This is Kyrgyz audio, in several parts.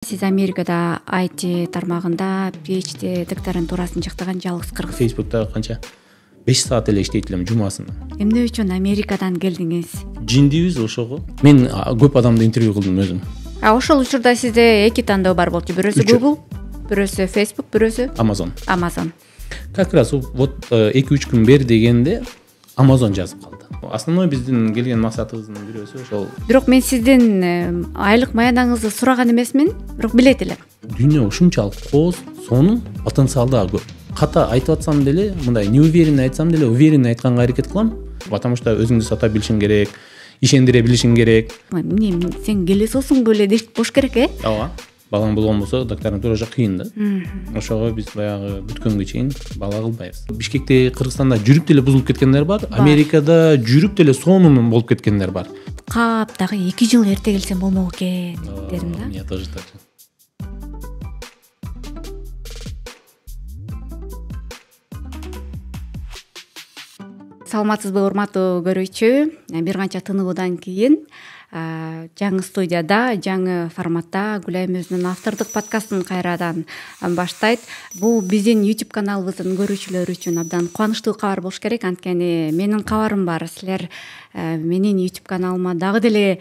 Сиз Америкада IT тармагында PhD докторантурасын жактаган жалгыз кыргыз. Facebook'ta канча 5 саат эле иштейт элем жумасына. Эмне үчүн Америкадан келдиңиз? Жиндибиз ошого. Мен көп адамды интервью кылдым өзүм. Ошол учурда сизде эки тандоо бар болчу. Бирөөсү Google, бирөөсү Facebook, бирөөсү Amazon. Как раз вот 2-3 күн бери дегенде Amazon жазып калды. Основной биздин келген максатыбыздын бирөөсү ошол. Бирок мен сиздин айлык маянаңызды сураган эмесмин, бирок билет элем. Дүйнө ушунчалык кооз, сонун потенциалды көп. Ката айтып атсам деле, мындай неуверенно айтсам деле, уверенно айтканга аракет кылам. Потому что өзүңдү сата билишиң керек, ишендире билишиң керек. Эмне сен келесосуңбу эле деш бош керек, Ооба. Балаң болгон болсо, докторантура жок кыйын да. Ошого биз баягы бүткөнгө чейин бала кылбайбыз. Бишкекте, Кыргызстанда жүрүп деле бузулуп кеткендер бар. Америкада жүрүп деле сонун болуп кеткендер бар. Кап дагы 2 жыл эрте келсем болмок экен дедим да. Я тоже так. Саламатсызбы, урматтуу көрүүчү? Бир канча тынуудан кийин жаңы студияда, жаңы форматта Гүлайым өзүнүн автордук подкастын кайрадан баштайт. Бул биздин YouTube каналыбыздын көрүүчүлөрү үчүн абдан кубанычтуу кабар болуш керек. Анткени менин кабарым бар. Силер менин YouTube каналыма дагы деле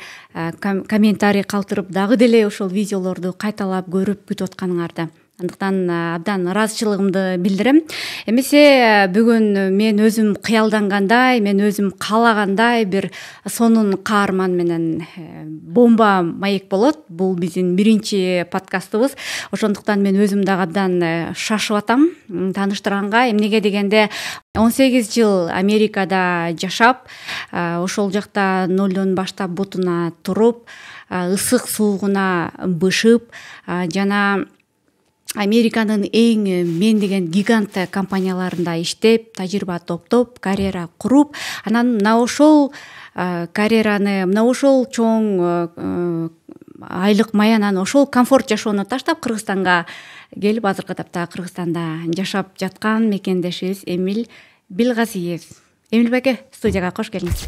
комментарий калтырып, дагы деле ошол видеолорду кайталап көрүп күтүп атканыңарда. Андыктан абдан ыраазычылыгымды билдирем. Эмесе бүгүн мен өзүм кыялдангандай, мен өзүм каалагандай бир сонун каарман менен бомба маек болот. Бул биздин биринчи подкастыбыз. Ошондуктан мен өзүм дагы абдан шашып атам тааныштырганга. Эмнеге дегенде 18 жыл Америкада жашап, ошол жакта нолдон баштап бутуна туруп, ысык суугуна бышып, жана Американын эң мен деген гигант компанияларында иштеп, тажрыйба топтоп, карьера куруп, анан мына ошол карьераны, мына ошол чоң айлык маянан, ошол комфорт жашоону таштап Кыргызстанга келип, азыркы тапта Кыргызстанда жашап жаткан мекендешибиз Эмил Билгазиев. Эмил байке, студияга кош келиңиз.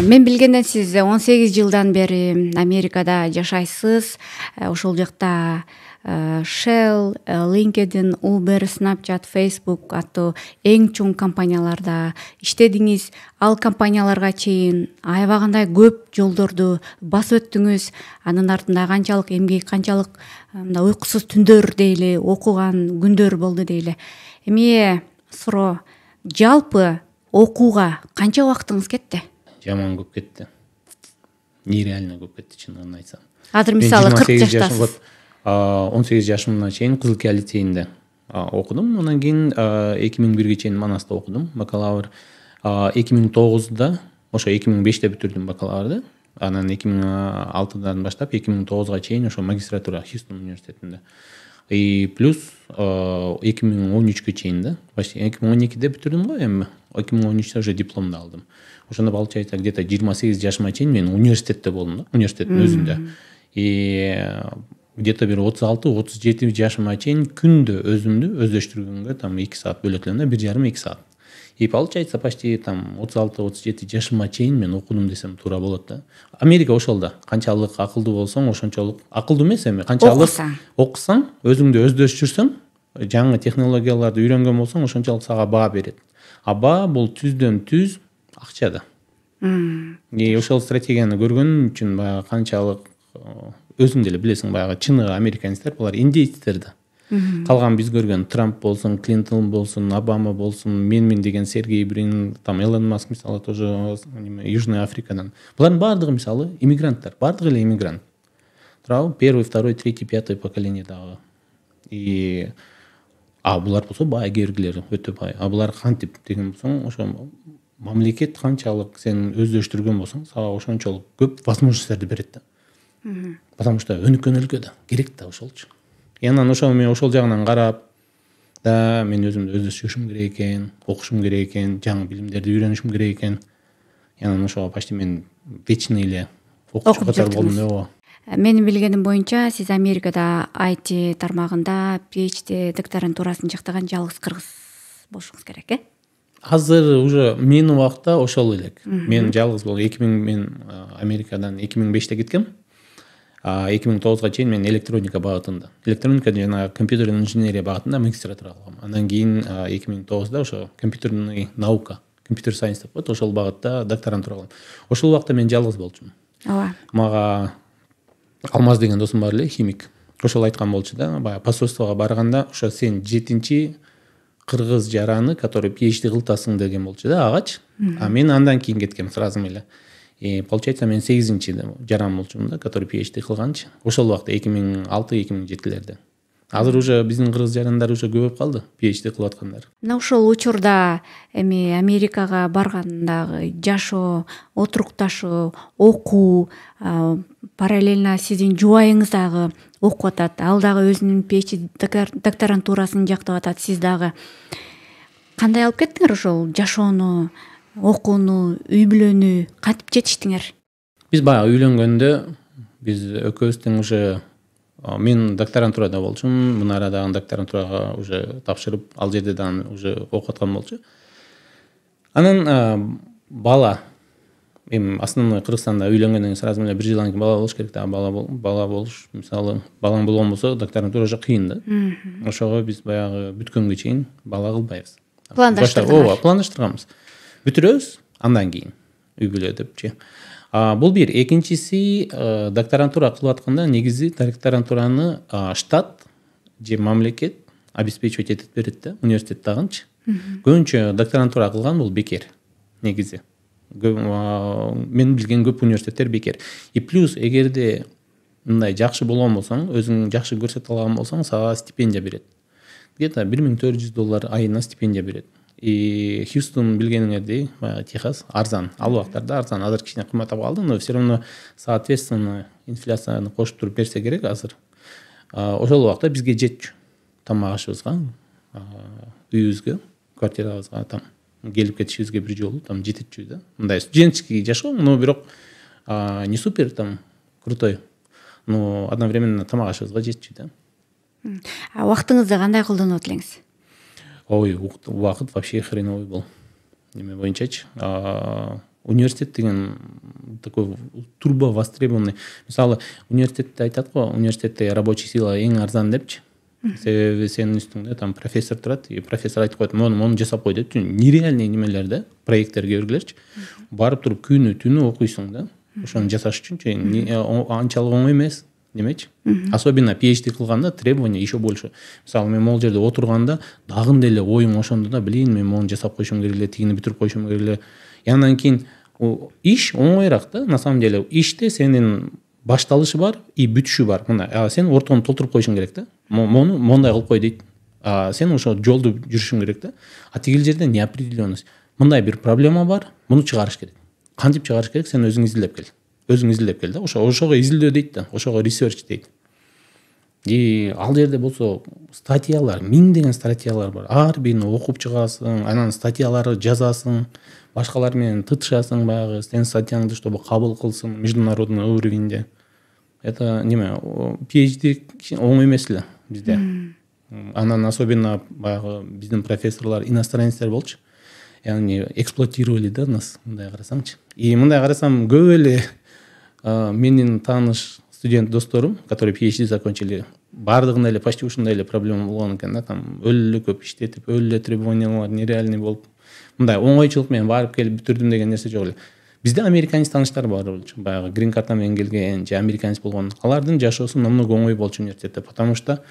Мен билгенден сиз 18 жылдан бери Америкада жашайсыз. Ошол жакта Shell, LinkedIn, Uber, Snapchat, Facebook аттуу эң чоң компанияларда иштедиңиз. Ал компанияларга чейин аябагандай көп жолдорду басып өттүңүз. Анын артында канчалык эмгек, канчалык уйкусуз түндөр дейли, окуган күндөр болду дейли. Эми суроо, жалпы окууга канча убактыңыз кетти? Жаман көп кетти. Нереально көп кетти, чындыгын айтсам. Азыр мисалы 40 жаштасыз. 18 жашымна чейин Кызылкия лицейинде окудум. Анан кийин 2001-ге чейин Манаста окудум, бакалавр. 2009-да, ошо 2005-те бүтүрдүм бакалаврды. Анан 2006-дан баштап 2009-га чейин ошо магистратура Хьюстон университетинде. И плюс 2013-ге чейин да, почти 2012-де бүтүрдүм го, эми 2013-те уже дипломду алдым. Ошондо получается где-то 28 жашыма чейин мен университетте болдум да, университеттин өзүндө. И где-то бир 36-37 жашыма чейин күндө өзүмдү өздөштүргөнгө там 2 саат бөлөт элем да, 1,5-2 саат. И получается почти там 36-37 жашыма чейин мен окудум десем туура болот да. Америка ошол да, канчалык акылдуу болсоң, ошончолук акылдуу эмес эми, канчалык окусаң, өзүңдү өздөштүрсөң, жаңы технологияларды үйрөнгөн болсоң, ошончолук сага баа берет. А баа бул түздөн түз акча да. И ошол стратегияны көргөн үчүн баягы канчалык өзүң деле билесиң, баягы чыныгы американецтер булар индейцтер да. Калган биз көргөн Трамп болсун, Клинтон болсун, Обама болсун, мен деген Сергей Брин, там Элон Маск мисалы тоже Южная Африкадан. Булардын баардыгы мисалы иммигранттар, баардыгы эле иммигрант. Туурабы? Первый, второй, третий, пятый поколение дагы. И булар болсо бай кергилер, өтө бай. Булар кантип деген болсоң, ошо мамлекет канчалык сен өздөштүргөн болсоң, сага ошончолук көп возможностьтарды берет да. Потому что өнүккөн өлкөдө керек да ошолчу. Анан ошол мен ошол жагынан карап, да мен өзүмдү өздөштүрүшүм керек экен, окушум керек экен, жаңы билимдерди үйрөнүшүм керек экен. Анан ошого почти мен вечный эле окуучу катары болдум. Менин билгеним боюнча, сиз Америкада IT тармагында PhD докторантурасын жактаган жалгыз кыргыз болушуңуз керек, азыр уже менин убакта ошол элек. Мен жалгыз болуп 2000 мен Америкадан 2005-те кеткем. 2009-га чейин мен электроника багытында. Электроника жана компьютерный инженерия багытында магистратура алгам. Андан кийин 2009-да ошо компьютерный наука, компьютер сайенс деп коет, ошол багытта докторантура алгам. Ошол убакта мен жалгыз болчумун. Ооба. Мага Алмаз деген досум бар эле, химик. Ошол айткан болчу да, баягы посольствого барганда, ошо сен 7-чи кыргыз жараны, который PhD кылтасың деген болчу да, агач. Мен андан кийин кеткем сразу эле. Получается, мен 8-чи жаран болчумун да, который PhD кылганчы. Ошол убакта 2006-2007-лерде. Азыр уже биздин кыргыз жарандар уже көбөйүп калды, PhD кылып аткандар. Мына ошол учурда эми Америкага баргандагы жашоо, отурукташуу, окуу, параллельно сиздин жубайыңыз дагы окуп атат. Ал дагы өзүнүн PhD докторантурасын жактап атат. Сиз дагы кандай алып кеттиңер ошол жашоону, окууну, үй бүлөнү кантип жетиштиңер? Биз баягы үйлөнгөндө биз экөөбүз тең уже мен докторантурада болчумун, Мунара дагы докторантурага уже тапшырып, ал жерде дагы уже окуп аткан болчу. Анан бала эми основной Кыргызстанда үйлөнгөндөн кийин сразу эле 1 жылдан кийин бала болуш керек да, бала болуш, мисалы, балаң болгон болсо докторантура уже кыйын да. Ошого биз баягы бүткөнгө чейин бала кылбайбыз. Пландаштырдыңар? Пландаштырганбыз. Бүтүрөбүз, андан кийин үй бүлө депчи. Бул бир. Экинчиси, докторантура кылып атканда негизи докторантураны штат же мамлекет обеспечивать этип берет да, университет дагынчы. Көбүнчө докторантура кылган бул бекер негизи. Мен билген көп университеттер бекер. И плюс эгерде мындай жакшы болгон болсоң, өзүң жакшы көрсөтө алган болсоң, сага стипендия берет. Где-то $1400 айына стипендия берет. И Хьюстон билгениңердей, Техас арзан. Ал убактарда арзан. Азыр кичине кымбаттап калды, но все равно соответственно инфляцияны кошуп туруп берсе керек азыр. Ошол убакта бизге жетчү. Тамак ашыбызга, үйүбүзгө, квартирабызга там келип кетишибизге бир жолу там жетичү да. Мындай студенческий жашоо, но бирок не супер там крутой. Но одновременно тамак ашыбызга жетчү да. Убактыңызды кандай колдонуп элеңиз? Ой, убакыт вообще хреновый был. Неме боюнчачы. Университет деген такой турбо востребованный. Мисалы, университетте айтат го, университетте рабочий сила эң арзан депчи. Себеби сенин үстүңдө там профессор турат, и профессор айтып коет, мону жасап кой деп, нереальный немелерде, проекттерге бергилерчи. Барып туруп күнү түнү окуйсуң да. Ошону жасаш үчүнчү анчалык оңой эмес. Демечи. Особенно PhD кылганда требования еще больше. Мисалы, мен могул жерде отурганда дагы деле оюм ошондо да, блин, мен мону жасап койшум керек эле, тигини бүтүрүп койшум керек эле. Андан кийин иш оңоюраак да, на самом деле. Иште сенин башталышы бар и бүтүшү бар. Мына сен ортону толтуруп койшуң керек да. Мону мондай кылып кой дейт. Сен ошо жолду жүрүшүң керек да. Тигил жерде неопределенность. Мындай бир проблема бар, муну чыгарыш керек. Кантип чыгарыш керек, сен өзүң изилдеп кел. Да, ошого изилдөө дейт да, ошого research дейт. И ал жерде болсо статьялар, миңдеген статьялар бар. Ар бирин окуп чыгасың, анан статьяларды жазасың, башкалар менен тытышасың, баягы сенин статьяңды чтобы кабыл кылсын международный уровеньде. Это неме, PhD оңой эмес эле бизде. Анан особенно баягы биздин профессорлор иностранецтер болчу. Яғни эксплуатировали да нас, мындай карасаңчы. И мындай карасам көп эле менин тааныш студент досторум, которые PhD закончили, бардыгында эле почти ушундай эле проблема болгон экен да, там өлө көп иштетип, өлө требованиялар нереальный болуп, мындай оңойчулук менен барып келип бүтүрдүм деген нерсе жок эле. Бизде американец тааныштар бар болчу, баягы грин карта менен келген же американец болгон. Алардын жашоосу намного оңой болчу университетте, потому что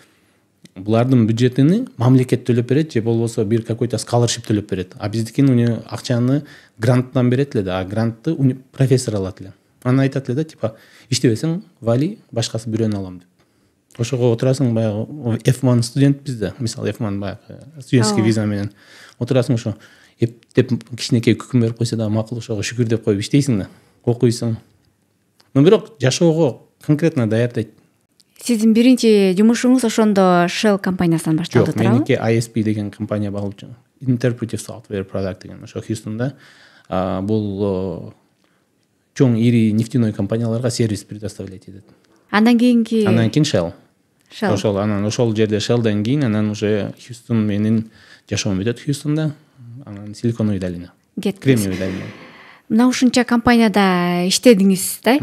булардын бюджетini мамлекет төлөп берет же болбосо бир какой-то scholarship төлөп берет. А биздикин акчаны гранттан берет эле да, а грантты профессор алат эле. Анан айтат эле да, типа, иштебесең, вали, башкасы бирөөнү алам деп. Ошого отурасың, баягы F1 студент бизде, мисалы F1 баягы студенческий виза менен отурасың, ошо эптеп кичинекей күкүм берип койсо да макул, ошого шүгүр деп коюп иштейсиң да, окуйсуң. Но бирок жашоого конкретно даярдайт. Сиздин биринчи жумушуңуз ошондо Shell компаниясынан башталды, туурабы? Жок, меники ISP деген компания болчу. Interpretive Software Product деген. Ошо Хьюстонда бул чоң ири нефтяной компанияларга сервис предоставлять этет. Андан кийин Shell. Shell. Ошол анан ошол жерде Shell'ден кийин анан уже Хьюстон менин жашоом бүтөт Хьюстонда. Анан Силиконовый долина. Кремниевый долина. Мына ушунча компанияда иштедиңиз да?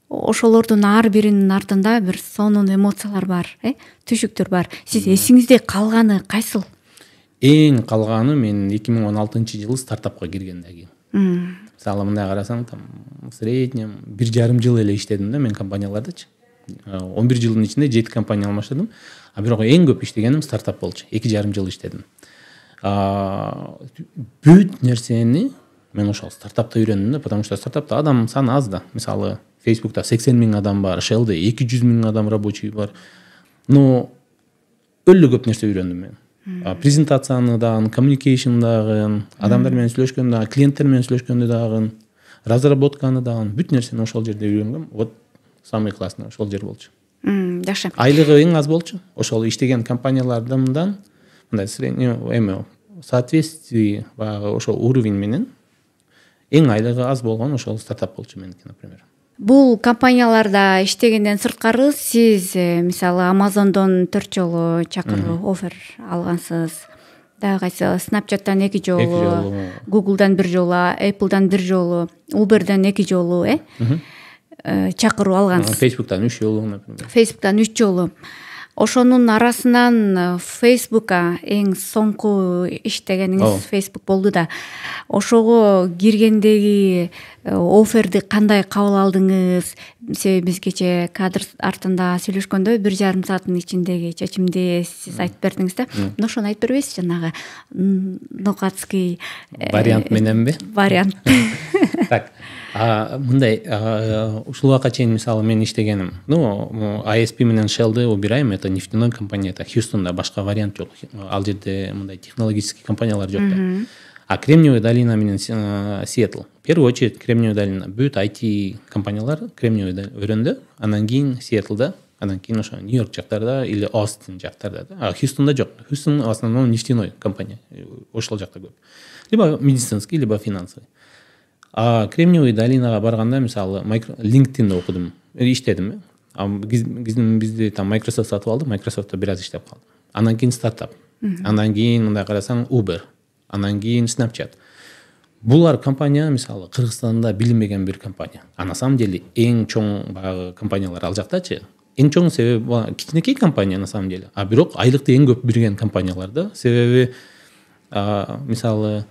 Ошолордун ар биринин артында бир сонун эмоциялар бар, түшүктөр бар. Сиз эсиңизде калганы кайсыл? Эң калганы мен 2016-жылы стартапка киргенден кийин. Мисалы мындай карасаң, там в среднем 1,5 жыл эле иштедим да мен компаниялардачы. 11 жылдын ичинде 7 компания алмаштырдым. А бирок эң көп иштегеним стартап болчу. 2,5 жыл иштедим. Бүт нерсени мен ошол стартапта үйрөндүм да, потому что стартапта адам саны аз да. Мисалы Facebook'ta 80 000 адам бар, Shell'de 200 000 адам рабочий бар. Но өлө көп нерсе үйрөндүм мен. Презентацияны дагы, communication дагы, адамдар менен сүйлөшкөндө дагы, клиенттер менен сүйлөшкөндө дагы, разработканы дагы, бүт нерсени ошол жерде үйрөнгөм. Вот самый классный ошол жер болчу. Жакшы. Айлыгы эң аз болчу. Ошол иштеген компаниялардан мындай средний соответствие баягы ошол уровень менен эң айлыгы аз болгон ошол стартап болчу меники, например. Бул компанияларда иштегенден сырткары сиз мисалы Amazon'дон 4 жолу чакыруу офер алгансыз. Дагы кайсы Snapchat'тан 2 жолу, Google'дан 1 жолу, Apple'дан 1 жолу, Uber'ден 2 жолу, чакыруу алгансыз. Facebook'тан 3 жолу, например. Facebook'тан 3 жолу. Ошонун арасынан Facebook'a эң соңку иштегениңиз Facebook болду да. Ошого киргендеги оферди кандай кабыл алдыңыз? Себеби биз кече кадр артында сүйлөшкөндө 1,5 сааттын ичиндеги чечимди сиз айтып бердиңиз да. Ошону айтып бербейсизби, жанагы нокатский вариант мененби? Вариант. Так. Мындай ушул убакка чейин мисалы мен иштегеним. ISP менен Shell'ды убирайм, это нефтяной компания, это Хьюстонда башка вариант жок. Ал жерде мындай технологический компаниялар жок да. А Кремниевая долина менен Сиэтл. В первую очередь Кремниевая долина. Бүт IT компаниялар Кремниевый өрөндө, анан кийин Сиэтлда, анан кийин ошо Нью-Йорк жактарда или Остин жактарда. А Хьюстонда жок. Хьюстон в основном нефтяной компания. Ошол жакта көп. Либо медицинский, либо финансовый. Кремниевый долинага барганда мисалы LinkedIn'de окудум, иштедим. Бизди там Microsoft сатып алды, Microsoft'та бир аз иштеп калдым. Анан кийин стартап. Анан кийин мындай карасаң Uber, анан кийин Snapchat. Булар компания мисалы Кыргызстанда билинбеген бир компания. А на самом деле эң чоң баягы компаниялар ал жактачы. Эң чоң себеби кичинекей компания на самом деле. А бирок айлыкты эң көп берген компаниялар да. Себеби мисалы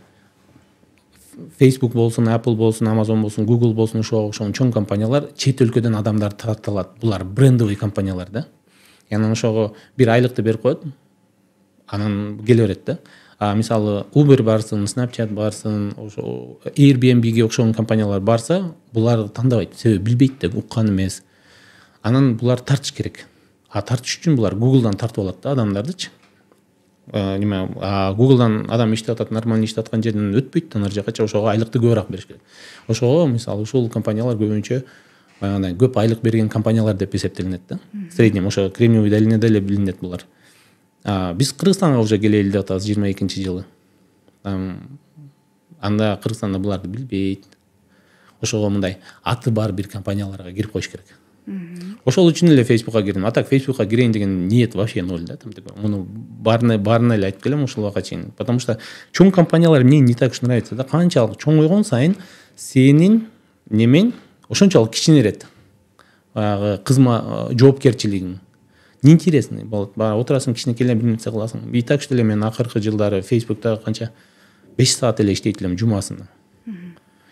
Facebook болсун, Apple болсун, Amazon болсун, Google болсун, ошого окшогон чоң компаниялар чет өлкөдөн адамдар тартылат. Булар брендовый компаниялар да. Анан ошого бир айлыкты берип коет. Анан келе берет да. Мисалы Uber барсын, Snapchat барсын, ошо Airbnb'ге окшогон компаниялар барса, булар тандабайт. Себеби билбейт да, уккан эмес. Анан булар тартыш керек. Тартыш үчүн булар Google'дан тартып алат да адамдардычы. Google'дан адам иштеп атат, нормально иштеп аткан жерден өтпөйт да, ар жакача ошого айлыкты көбүрөөк бериш керек. Ошого мисалы ушул компаниялар көбүнчө баягындай көп айлык берген компаниялар деп эсептелинет да. В среднем ошо Кремниевый долинада эле билинет булар. Биз Кыргызстанга уже келели деп атабыз 22-жылы. Анда Кыргызстанда буларды билбейт. Ошого мындай аты бар бир компанияларга кирип коюш керек. Ошол үчүн эле Facebook'ка кирдим. А так Facebook'ка кирейин деген ниет вообще ноль да. Муну баарына эле айтып келем ушул убакка чейин. Потому что чоң компаниялар мне не так уж нравится да. Канчалык чоңойгон сайын сенин немең ошончолук кичинерет. Баягы кызма жоопкерчилигиң неинтересный болот. Отурасың кичинекей эле бир нерсе кыласың. И так что эле мен акыркы жылдары Facebook'та канча 5 саат эле иштейт элем жумасына.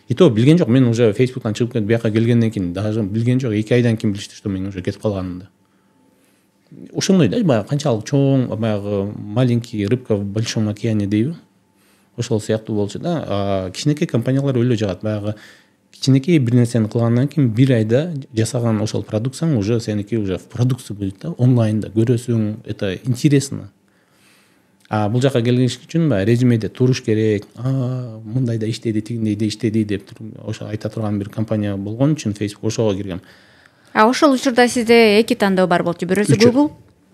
И то билген жок. Мен уже Facebook'тан чыгып кетип бияка келгенден кийин даже билген жок. 2 айдан кийин билишти, что мен уже кетип калганымды. Ошондой да, баягы канчалык чоң, баягы маленький рыбка в большом океане дейби. Ошол сыяктуу болчу да. Кичинекей компаниялар өлө жагат. Баягы кичинекей бир нерсени кылгандан кийин 1 айда жасаган ошол продукцияң уже сеники уже в продукцию будет да, онлайнда көрөсүң, это интересно. Бул жака келгиш үчүн резюмеде туруш керек. Мындай да иштеди, тигиндей да иштеди деп ошо айта турган бир компания болгон үчүн Facebook ошого киргем. Ошол учурда сизде 2 тандоо бар болчу. Бирөөсү Google,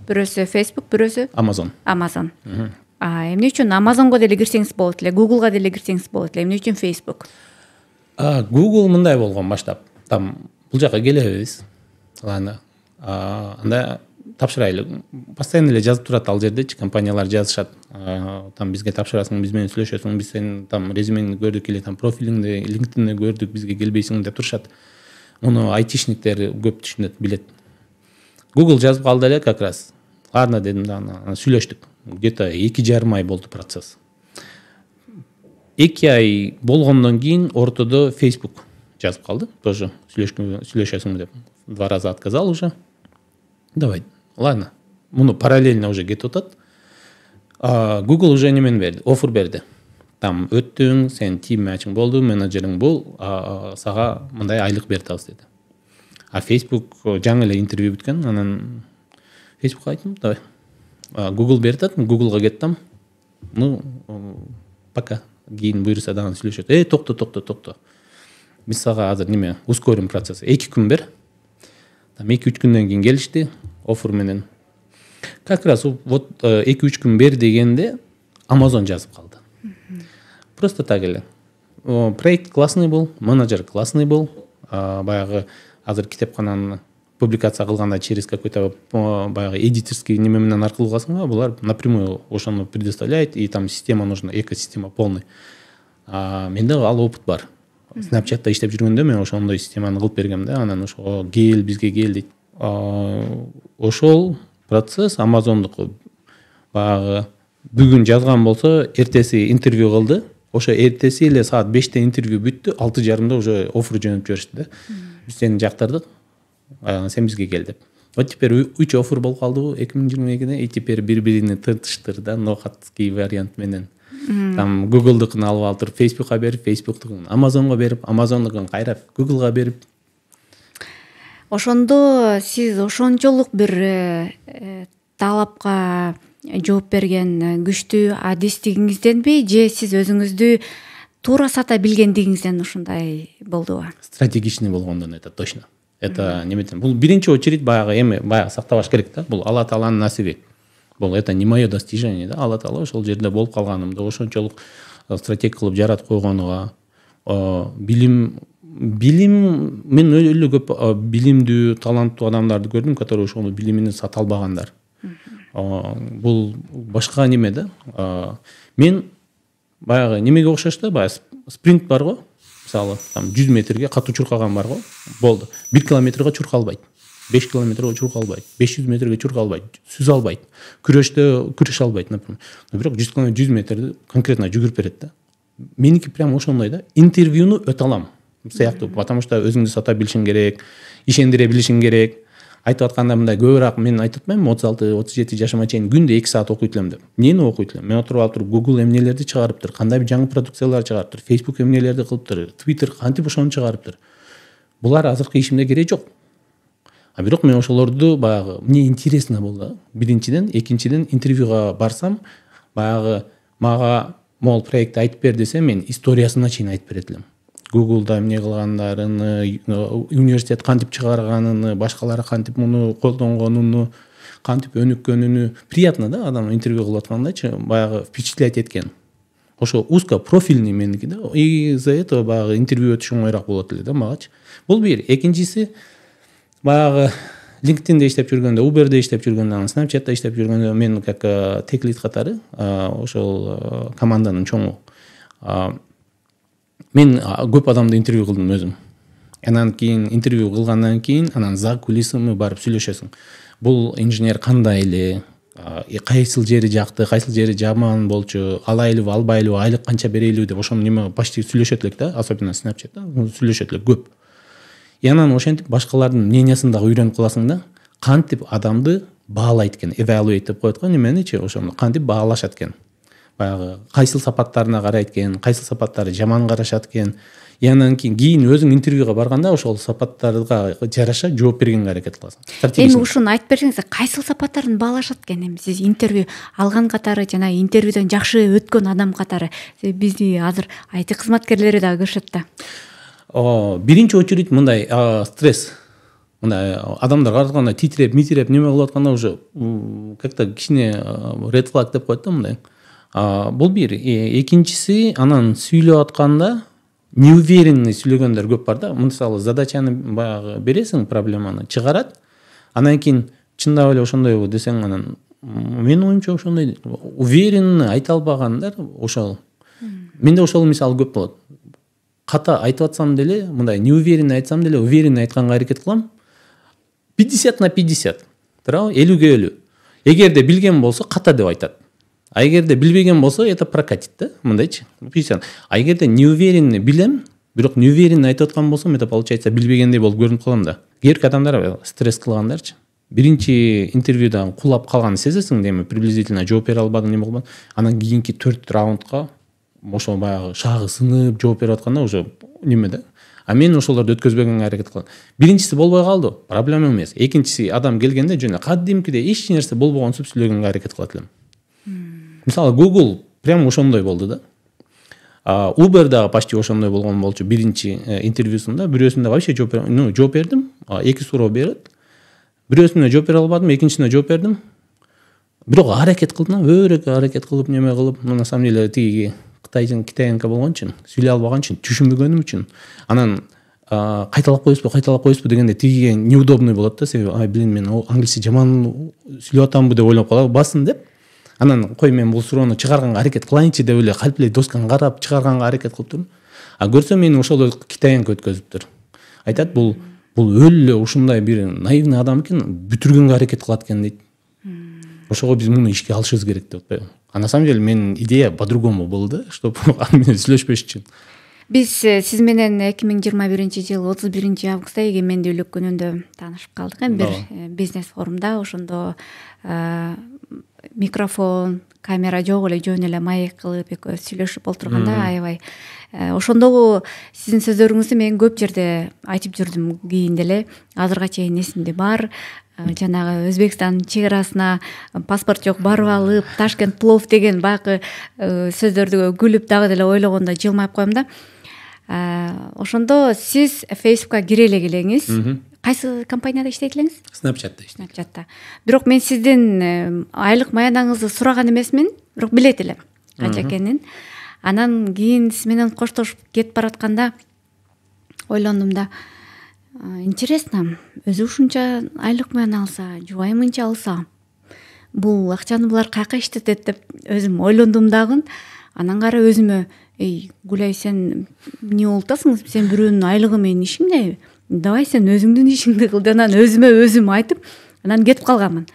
бирөөсү Facebook, бирөөсү Amazon. Эмне үчүн Amazonго деле кирсеңиз болот эле, Google'га деле кирсеңиз болот эле. Эмне үчүн Facebook? Google мындай болгон баштап. Там бул жака келебиз. Анда тапшырайлы постоянно эле жазып турат ал жердечи, компаниялар жазышат, там бизге тапшырасың, биз менен сүйлөшөсүң, биз сенин там резюмеңди көрдүк или там профилиңди LinkedIn'де көрдүк, бизге келбейсиң деп турушат. Муну айтишниктер көп түшүнөт, билет. Google жазып калды эле как раз. Ладно дедим да, сүйлөштүк. Где-то 2,5 ай болду процесс. 2 ай болгондон кийин ортодо Facebook жазып калды, тоже сүйлөшөсүңбү деп. 2 раза отказал уже. Давай, ладно. Муну параллельно уже кетип атат. Google уже немени берди, оффер берди. Там өттүң, сен тим матчың болду, менеджериң бул, сага мындай айлык беребиз деди. Facebook жаңы эле интервью бүткөн, анан Facebook айттым, давай. Google берди, Googleга кеттим. Ну, пока. Кийин буйруса дагы сүйлөшөт. Токто. Биз сага азыр неме, ускорим процесс. 2 күн бер. Там 2-3 күндөн кийин келишти, оффер менен. Как раз вот 2-3 күн бер дегенде Amazon жазып калды. Просто так эле. Проект классный был, менеджер классный был. Баягы азыр китепкананы публикация кылганда через какой-то баягы эдиторский неме менен аркылуу кылсаң, булар напрямую ошону предоставляет, и там система нужна, экосистема полный. Менде ал опыт бар. Snapchat'та иштеп жүргөндө мен ошондой системаны кылып бергем да, анан ошо бизге кел дейт. Ошол процесс Amazondуку баягы бүгүн жазган болсо, эртеси интервью кылды. Ошо эртеси эле саат 5-те интервью бүттү, 6:30 уже оффер жөнөп жиберишти да. Биз сени жактырдык, сен бизге кел деп. Вот теперь 3 оффер болуп калды 2022-де, и теперь бири-биrini тынтыштыр да, нокатский вариант менен. Там Google'дыкын алып алып туруп Facebook'ка берип, Facebook'тукун Amazon'га берип, Amazon'дукун кайра Google'га берип. Ошондо сиз ошончолук бир талапка жооп берген күчтүү адистигиңизденби, же сиз өзүңүздү туура сата билгендигиңизден ушундай болдубу? Стратегичный болгондон, это точно. Это неметен. Бул биринчи очередь баягы сактабаш керек да. Бул Алла Тааланын насиби. Бул это не мое достижение да. Алла Таала ошол жерде болуп калганымды, ошончолук стратег кылып жаратып койгонуга, билим мен өлө көп билимдүү, таланттуу адамдарды көрдүм, которые ошону билимин сата албагандар. Бул башка неме да. Мен баягы немеге окшош да, баягы спринт бар го. Мисалы, там 100 метрге катуу чуркаган бар го. Болду. 1 километрге чуркалбайт. 5 километрге чуркалбайт. 500 метрге чуркалбайт. Сүз албайт. Күрөштө күрөш албайт, например. Бирок 100 метрди конкретно жүгүрүп берет да. Меники прям ошондой да. Интервьюну өтө алам. Сыяктуу, потому что өзүңдү сата билишиң керек, ишендире билишиң керек. Айтып атканда мындай көбүрөөк мен айтып атпаймынбы, 36-37 жашыма чейин күндө 2 саат окуйт элем деп. Эмнени окуйт элем? Мен отуруп алып туруп Google эмнелерди чыгарыптыр, кандай жаңы продукциялар чыгарыптыр, Facebook эмнелерди кылыптыр, Twitter кантип ошону чыгарыптыр. Булар азыркы ишимде кереги жок. Бирок мен ошолорду баягы мне интересно болду. Биринчиден, экинчиден интервьюга барсам, баягы мага мол проект айтып бер десе, мен историясына чейин айтып берет элем. Google'да эмне кылгандарын, университет кантип чыгарганын, башкалары кантип муну колдонгонун, кантип өнүккөнүн. Приятно да, адам интервью кылып аткандачы, баягы впечатлять эткен. Ошо узкопрофильный меники да, и из-за этого баягы интервью өтүш оңойраак болот эле да магачы. Бул бир. Экинчиси, баягы LinkedIn'де иштеп жүргөндө, Uber'де иштеп жүргөндө, Snapchat'та иштеп жүргөндө мен как теклид катары, ошол команданын чоңу. Мен көп адамды интервью кылдым өзүм. Анан кийин интервью кылгандан кийин анан за кулисыны барып сүйлөшөсүң. Бул инженер кандай эле, кайсыл жери жакты, кайсыл жери жаман болчу, алайлыбы, албайлыбы, айлык канча берейлиби деп ошону неме почти сүйлөшөт элек да, особенно Snapchat'та сүйлөшөт элек көп. И анан ошентип башкалардын мнениясын дагы үйрөнүп каласың да, кантип адамды баалайт экен, evaluate деп коет го неменичи, ошону кантип баалашат экен. Баягы кайсыл сапаттарына карайт экен, кайсыл сапаттары жаман карашат экен. И анан кийин өзүң интервьюга барганда ошол сапаттарга жараша жооп бергенге аракет кыласың. Эми ушуну айтып берсеңиз, кайсыл сапаттарын баалашат экен? Эми сиз интервью алган катары жана интервьюдөн жакшы өткөн адам катары бизди азыр IT кызматкерлери дагы көрүшөт да. Биринчи очередь мындай стресс. Мындай адамдар караганда титиреп, митиреп неме кылып атканда уже как-то кичине red flag деп коет да мындай. Бул бир. Экинчиси, анан сүйлөп атканда неуверенный сүйлөгөндөр көп бар да. Мисалы задачаны баягы бересиң, проблеманы чыгарат. Анан кийин чындап эле ошондойбу десең, анан менин оюмча ошондой уверенно айта албагандар ошол. Менде ошол мисалы көп болот. Ката айтып атсам деле, мындай неуверенно айтсам деле, уверенно айтканга аракет кылам. 50/50. Туурабы? 50/50. Эгерде билген болсо ката деп айтат. А эгерде билбеген болсо это прокатит да, мындайчы. 50. А эгерде неуверенно билем, бирок неуверенно айтып аткан болсом, это получается билбегендей болуп көрүнүп калам да. Кээрки адамдар стресс кылгандарчы. Биринчи интервьюдан кулап калганын сезесиң, деме приблизительно жооп бере албадың, неме кылбадың. Анан кийинки 4 раундка ошо баягы шагы сынып жооп берип атканда уже неме да. А мен ошолорду өткөзбөгөнгө аракет кылам. Биринчиси болбой калды, проблема эмес. Экинчиси адам келгенде жөн кадимкидей эч нерсе болбогонсуп сүйлөгөнгө аракет кылат элем. Мисалы Google прям ошондой болду да. Uber дагы почти ошондой болгон болчу. Биринчи интервьюсунда бирөөсүндө вообще жооп бердим. 2 суроо берет. Бирөөсүнө жооп бере албадым, экинчисине жооп бердим. Бирок аракет кылдым, өрөккө аракет кылып, неме кылып, на самом деле тиги китаянка болгон үчүн, сүйлөй албаган үчүн, түшүнбөгөнүм үчүн. Анан кайталап коесузбу дегенде тигиге неудобный болот да, себеби блин, мен англисче жаман сүйлөп атамбы деп ойлоп калам, басын деп. Анан кой мен бул суроону чыгарганга аракет кылайынчы деп эле калп эле досканы карап чыгарганга аракет кылып турдум. А көрсөм мени ошол китаянка өткөзүптүр. Айтат, бул өлө ушундай бир наивный адам экен, бүтүргөнгө аракет кылат экен дейт. Ошого биз муну ишке алышыбыз керек деп атпайбы. А на самом деле менин идея по-другому болду, чтобы аны менен сүйлөшпөш үчүн. Биз сиз менен 2021-жылы 31 августта эгемендүүлүк күнүндө таанышып калдык. Бир бизнес форумда, ошондо микрофон, камера жок эле, жөн эле маек кылып экөөбүз сүйлөшүп олтурганда аябай ошондогу сиздин сөздөрүңүздү мен көп жерде айтып жүрдүм, кийин деле азырга чейин эсимде бар. Жанагы Өзбекстан чек арасына паспорт жок барып алып, Ташкент плов деген баягы сөздөрдү күлүп дагы деле ойлогондо жылмайып коем да. Ошондо сиз Facebook'ка кире эле келеңиз. Кайсы компанияда иштейт элеңиз? Snapchat'та. Бирок мен сиздин айлык маянаңызды сураган эмесмин, бирок билет элем канча экенин. Анан кийин сиз менен коштошуп кетип баратканда ойлондум да, интересно, өзү ушунча айлык маян алса, жубайы мынча алса, бул акчаны булар каяка иштетет деп өзүм ойлондум дагы. Анан кара өзүмө, Гүлай, сен эмне болуп атасың? Сен бирөөнүн айлыгы менен ишиңде? Давай сен өзүңдүн ишиңди кыл. Анан өзүм айтып, анан кетип калганмын.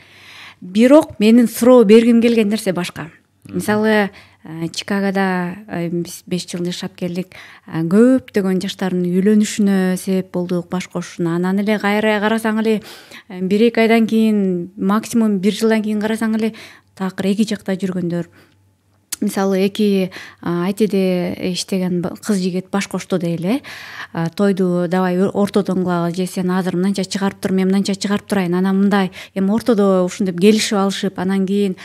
Бирок менин суроо бергим келген нерсе башка. Мисалы, Чикагода биз 5 жыл жашап келдик. Көптөгөн жаштардын үйлөнүшүнө себеп болдук, баш кошушуна. Анан эле кайра карасаң эле 1-2 айдан кийин, максимум 1 жылдан кийин карасаң эле такыр эки жакта жүргөндөр. Мисалы, эки айтеде иштеген кыз жигит баш кошту дейли. Тойду давай ортодон кылалы, же сен азыр мынанча чыгарып тур, мен мынанча чыгарып турайын. Анан мындай эми ортодо ушинтип келишип алышып, анан кийин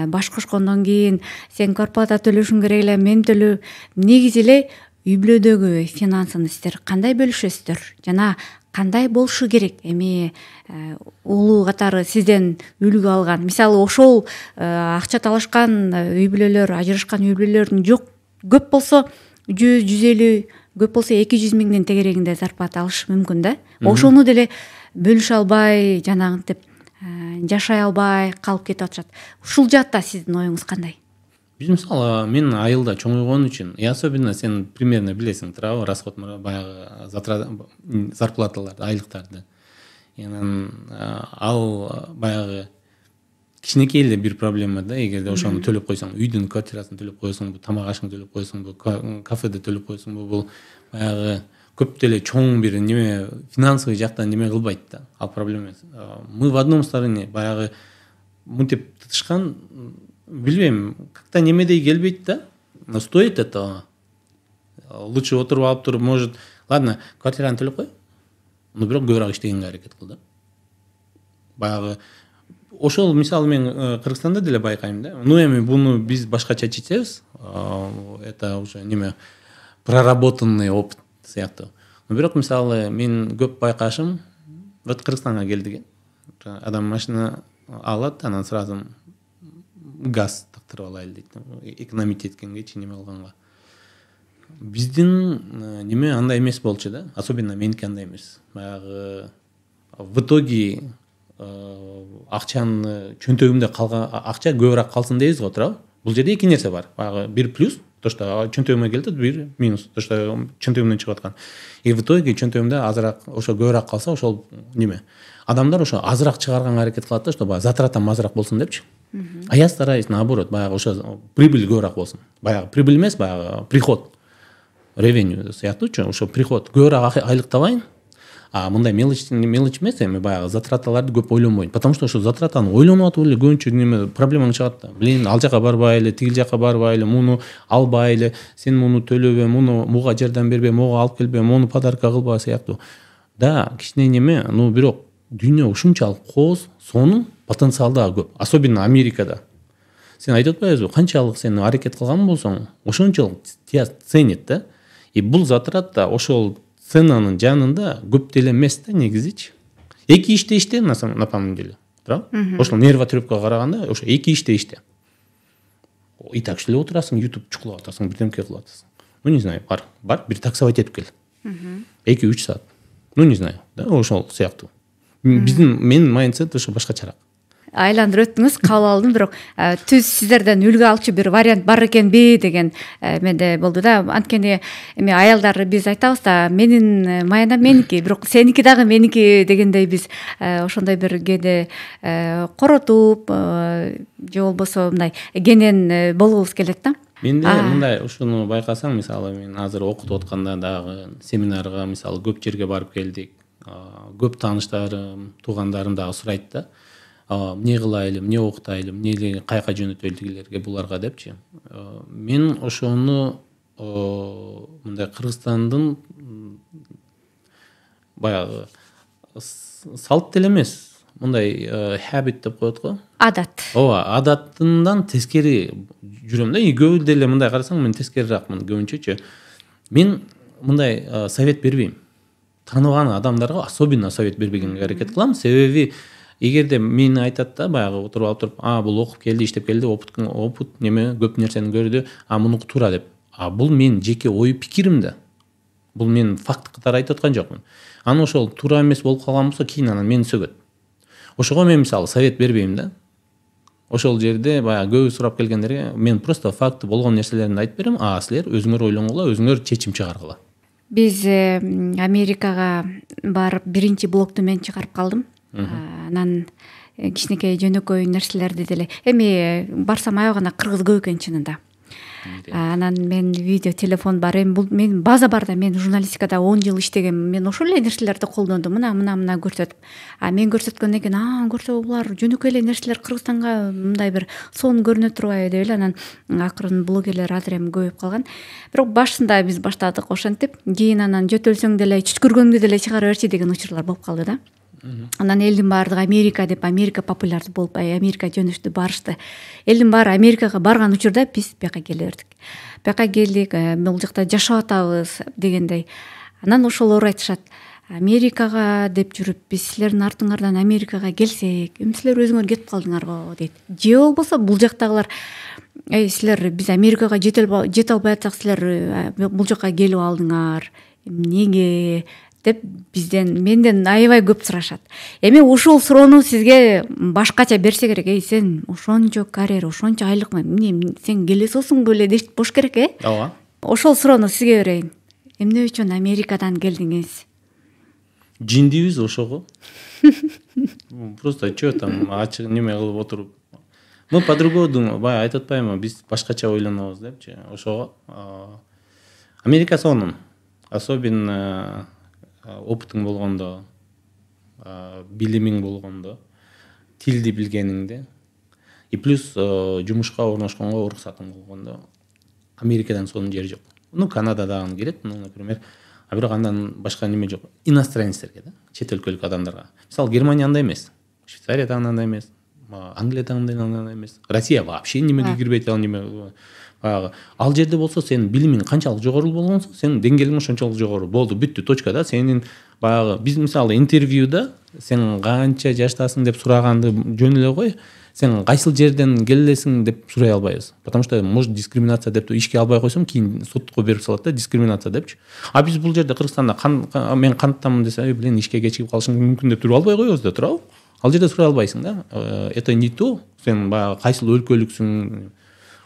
баш кошкондон кийин сен квартплата төлөшүң керек эле, мен төлөө. Негизи эле үй бүлөдөгү финансыны сиздер кандай бөлүшөсүздөр? Жана кандай болушу керек? Эми улуу катары сизден үлгү алган, мисалы ошол акча талашкан үй бүлөлөр, ажырашкан үй бүлөлөрдүн жок көп болсо 100-150, көп болсо 200 миңдин тегерегинде зарплата алышы мүмкүн да. Ошону деле бөлүшө албай, жанагынтип жашай албай калып кетип атышат. Ушул жаатта сиздин оюңуз кандай? Биз мисалы, мен айылда чоңойгон үчүн, особенно сен примерно билесиң, туурабы, расход баягы зарплаталарды, айлыктарды. Анан ал баягы кичинекей эле бир проблема да, эгерде ошону төлөп койсоң, үйдүн квартирасын төлөп койсоңбу, тамак ашыңды төлөп койсоңбу, кафеде төлөп койсоңбу, бул баягы көп деле чоң бир неме финансовый жактан неме кылбайт да. Ал проблема эмес. Мы в одном стороне баягы мынтип тытышкан, билбейм, как-то немедей келбейт да. Но стоит этого. Лучше отуруп алып туруп, может, ладно, квартираны төлөп кой. Но бирок көбүрөөк иштегенге аракет кыл да. Баягы ошол мисалы мен Кыргызстанда деле байкайм да. Ну эми буну биз башкача чечебиз. Это уже неме проработанный опыт сыяктуу. Но бирок мисалы мен көп байкашым, вот Кыргызстанга келдик. Адам машина алат, анан сразу газ тактырып алайлы дейт. Экономить эткенгечи неме кылганга. Биздин неме андай эмес болчу да. Особенно меники андай эмес. Баягы в итоге акчаны чөнтөгүмдө калган акча көбүрөөк калсын дейбиз го, туурабы? Бул жерде эки нерсе бар. Баягы бир плюс, то что чөнтөгүмө келди, бир минус, то что чөнтөгүмдөн чыгып аткан. И в итоге чөнтөгүмдө азыраак, ошо көбүрөөк калса, ошол неме? Адамдар ошо азыраак чыгарганга аракет кылат да, что баягы затратам азыраак болсун депчи. А я стараюсь наоборот, баягы ошо прибыль көбүрөөк болсун. Баягы прибыль эмес, баягы приход. Ревеню сыяктуучу, ошо приход көбүрөөк айлык табайын. А мындай мелочь эмес, эми баягы затраталарды көп ойлонбойм. Потому что ошо затратаны ойлонуп атып эле көбүнчө неме проблемаң чыгат да. Блин, ал жака барбайлы, тигил жака барбайлы, муну албайлы, сен муну төлөбө, муга жардам бербе, муга алып келбе, муну подарка кылба сыяктуу. Да, кичине неме, бирок дүйнө ушунчалык кооз, сонун потенциал да көп. Особенно Америкада. Сен айтып атпайсызбы, канчалык сен аракет кылган болсоң, ошончолук тебя ценит да. И бул затрат да ошол ценанын жанында көп деле эмес да негизичи. Эки иште на самом деле. Ошол нервотрепкага караганда ошо эки иште. И так эле отурасың, YouTube чукулап атасың, бирдемке кылып атасың. Не знаю, бар, бир таксовать этип кел. 2-3 саат. Не знаю, да, ошол сыяктуу. Менин майндсет ошо башкачараак. Айландырып өттүңүз, кабыл алдым, бирок түз сиздерден үлгү алчу бир вариант бар экенби деген менде болду да. Анткени эми аялдар биз айтабыз да, менин маянам меники, бирок сеники дагы меники дегендей биз ошондой бир кээде коротуп же болбосо мындай кенен болгубуз келет да. Менде мындай ушуну байкасаң, мисалы мен азыр окутуп атканда дагы семинарга, мисалы көп жерге барып келдик. Көп тааныштарым, туугандарым дагы сурайт да. Эмне кылайлы, эмне окутайлы, эмне кайка жөнөтөлү тигилерге буларга депчи. Мен ошону мындай Кыргызстандын баягы салт деле эмес, мындай habit деп коет го. Адат. Ооба, адатынан тескери жүрөм да. И көп деле мындай карасаң, мен тескериракмын көбүнчөчү. Мен мындай совет бербейм. Тааныбаган адамдарга особенно совет бербегенге аракет кылам. Себеби эгерде мени айтат да, баягы отуруп, бул окуп келди, иштеп келди, опыт неме көп нерсени көрдү, мунуку туура деп. Бул менин жеке ой пикирим да. Бул мен факт катары айтып аткан жокмун. Аны ошол туура эмес болуп калган болсо, кийин анан мени сөгөт. Ошого мен мисалы совет бербейм да. Ошол жерде баягы көбү сурап келгендерге мен просто факты болгон нерселерди айтып берем, силер өзүңөр ойлонгула, өзүңөр чечим чыгаргыла. Биз Америкага барып биринчи блогту мен чыгарып калдым. Анан кичинекей жөнөкөй нерселерди деле. Эми барсам аябагана кыргыз көп экен чынында. Анан мен видео телефон бар, эми бул мен база бар да, мен журналистикада 10 жыл иштегем, мен ошол эле нерселерди колдондум, мына көрсөтүп. Мен көрсөткөндөн кийин, көрсө булар жөнөкөй эле нерселер, Кыргызстанга мындай бир сон көрүнө турбайбы деп эле анан акырын блогерлер азыр эми көбөйүп калган. Бирок башында биз баштадык ошентип, кийин анан жөтөлсөң деле чүчкүргөңдү деле чыгара берчи деген учурлар болуп калды да. Анан элдин баардыгы Америка деп, Америка популярдуу болуп, Америка жөнөштү, барышты. Элдин баары Америкага барган учурда биз бияка келе бердик. Бияка келдик, бул жакта жашап атабыз дегендей. Анан ошолор айтышат, Америкага деп жүрүп, биз силердин артыңардан Америкага келсек, эми силер өзүңөр кетип калдыңарбы дейт. Же болбосо бул жактагылар, силер биз Америкага жете албай атсак, силер бул жака келип алдыңар, эмнеге деп менден аябай көп сурашат. Эми ушул суроону сизге башкача берсе керек. Сен ошончо карьера, ошончо айлык, эмне сен келесиңбы беле деп бош керек, Ооба. Ошол суроону сизге берейин. Эмне үчүн Америкадан келдиңиз? Жиндибиз ошого. Просто чё там ачык неме кылып отуруп. Мы по-другому, баягы айтып атпаймынбы, биз башкача ойлонобуз депчи. Ошого Америка сонун. Особенно опытың болгондо, билимиң болгондо, тилди билгениңде, и плюс жумушка орношконго уруксатың болгондо, Америкадан сонун жери жок. Канададагы келет, например, бирок андан башка неме жок. Иностранецтерге да, чет өлкөлүк адамдарга. Мисалы Германия андай эмес, Швейцария андай эмес, Англия андай эмес, Россия вообще немеге кирбейт, ал жерде болсо сен билимиң канчалык жогору болгонсо, сен деңгээлиң ошончолук жогору болду, бүттү, точка да. Сенин баягы биз мисалы интервьюда сен канча жаштасың деп сураганды жөн эле кой, сен кайсыл жерден келесиң деп сурай албайбыз, потому что может дискриминация деп ишке албай койсом кийин сотко берип салат да, дискриминация депчи. А биз бул жерде Кыргызстанда мен канттамын десе, блин, ишке кечигип калышың мүмкүн деп туруп албай коебуз да, туурабы? Ал жерде сурай албайсың да. Это не то, сен баягы кайсыл өлкөлүксүң.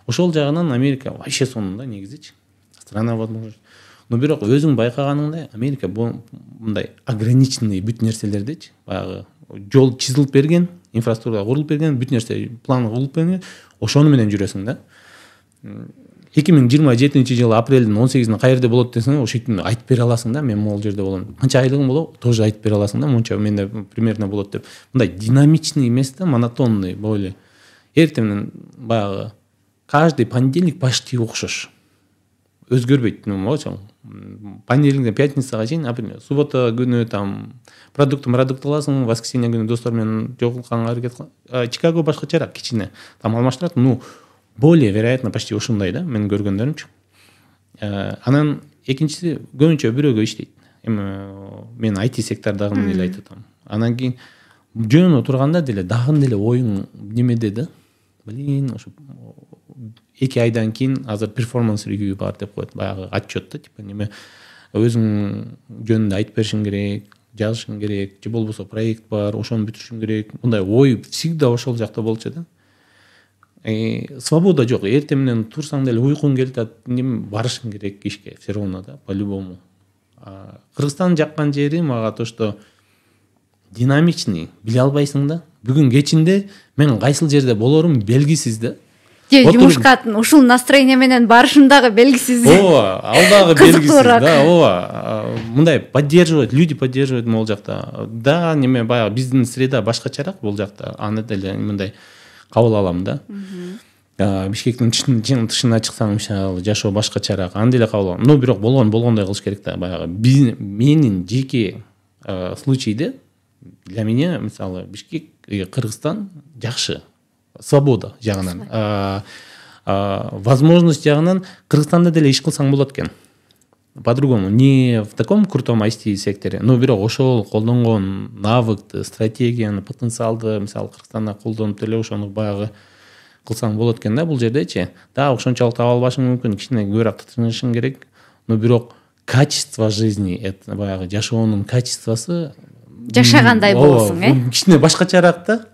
Ошол жагынан Америка вообще сонун да негизичи. Страна возможность. Но бирок өзүң байкаганыңдай Америка мындай ограниченный бүт нерселердечи, баягы жол чизилип берген, инфраструктура курулуп берген, бүт нерсе план кылып берген, ошону менен жүрөсүң да. 2027 апрелдин 18-inde каерде болот десең, ошентип айтып бере аласың да, мен могул жерде болом. Канча айлыгым болот, тоже айтып бере аласың да, монча менде примерно болот деп. Мындай динамичный эмес да, монотонный боло. Эртең менен баягы каждый понедельник почти окшош. Өзгөрбөйт, болчу. Понедельниктен пятницага чейин, например, суббота күнү там продукт аласың, воскресенье күнү достор менен жолукканга аракет кыласың. Чикаго башкачараак, кичине там алмаштырат, более вероятно почти ушундай да, мен көргөндөрүмчү. Анан экинчиси көбүнчө бирөөгө иштейт. Мен IT сектордагы эле айтып атам. Анан кийин жөн отурганда деле дагы деле оюң немеде да. Блин, ошо 2 айдан кийин азыр перформанс ревью бар деп коет, баягы отчет да, типа неме өзүң жөнүндө айтып беришиң керек, жазышың керек, же болбосо проект бар, ошону бүтүрүшүң керек. Мындай ой всегда ошол жакта болчу да. Свобода жок. Эртең менен турсаң деле уйкуң келип атат, барышың керек ишке, все равно да, по-любому. Кыргызстан жаккан жери мага то, что динамичный, биле албайсың да. Бүгүн кечинде мен кайсыл жерде болорум белгисиз да. Жумушка ушул настроение менен барышым дагы белгисиз. Ал дагы белгисиз да. Мындай поддерживать, люди поддерживать могул жакта. Да, неме баягы биздин среда башкачараак бул жакта. Аны деле мындай кабыл алам да. Бишкектин тышына чыксаң, мисалы, жашоо башкачараак, аны деле кабыл алам. Но бирок болгондой кылыш керек да. Баягы менин жеке случайда для меня, мисалы, Бишкек, Кыргызстан жакшы. Свобода жагынан, возможность жагынан Кыргызстанда деле иш кылсаң болот экен. По-другому, не в таком крутом IT секторе, но бирок ошол колдонгон навыкты, стратегияны, потенциалды, мисалы, Кыргызстанда колдонуп деле ошону баягы кылсаң болот экен да, бул жердечи. Да, ошончолук таба албашың мүмкүн, кичине көбүрөөк тытынышың керек, но бирок качество жизни, это баягы жашоонун качествосы жашагандай болосуң, кичине башкачараак да.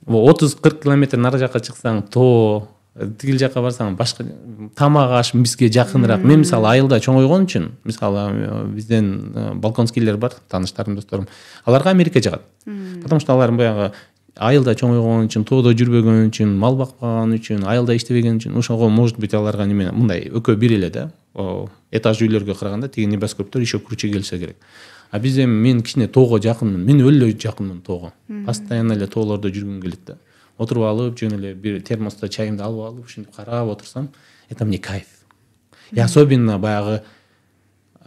30-40 километр нары жака чыксаң, то тигил жака барсаң, башка тамак аш бизге жакыныраак. Мен мисалы айылда чоңойгон үчүн, мисалы бизден балконскийлер бар, тааныштарым, досторум. Аларга Америка жагат. Потому что алар баягы айылда чоңойгон үчүн, тоодо жүрбөгөн үчүн, мал бакпаган үчүн, айылда иштебеген үчүн, ошого может быть аларга неме мындай экөө бир эле да. Этаж үйлөргө караганда тиги небоскрептер еще круче келсе керек. А бизде мен кичине тоого жакынмын. Мен өлө жакынмын тоого. Постоянно эле тоолордо жүргүм келет да. Отуруп алып, жөн эле бир термоста чайымды алып алып, ушинтип карап отурсам, это мне кайф. И особенно баягы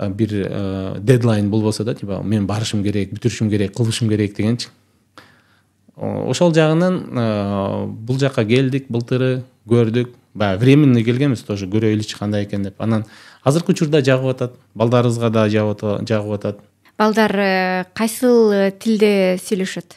бир дедлайн болбосо да, типа мен барышым керек, бүтүрүшүм керек, кылышым керек дегенчи. Ошол жагынан бул жака келдик, былтыры көрдүк. Баягы временный келгенбиз, тоже көрөйлүчү кандай экен деп. Анан азыркы учурда жагып атат, балдарыбызга да жагып атат. Балдар кайсыл тилде сүйлөшөт?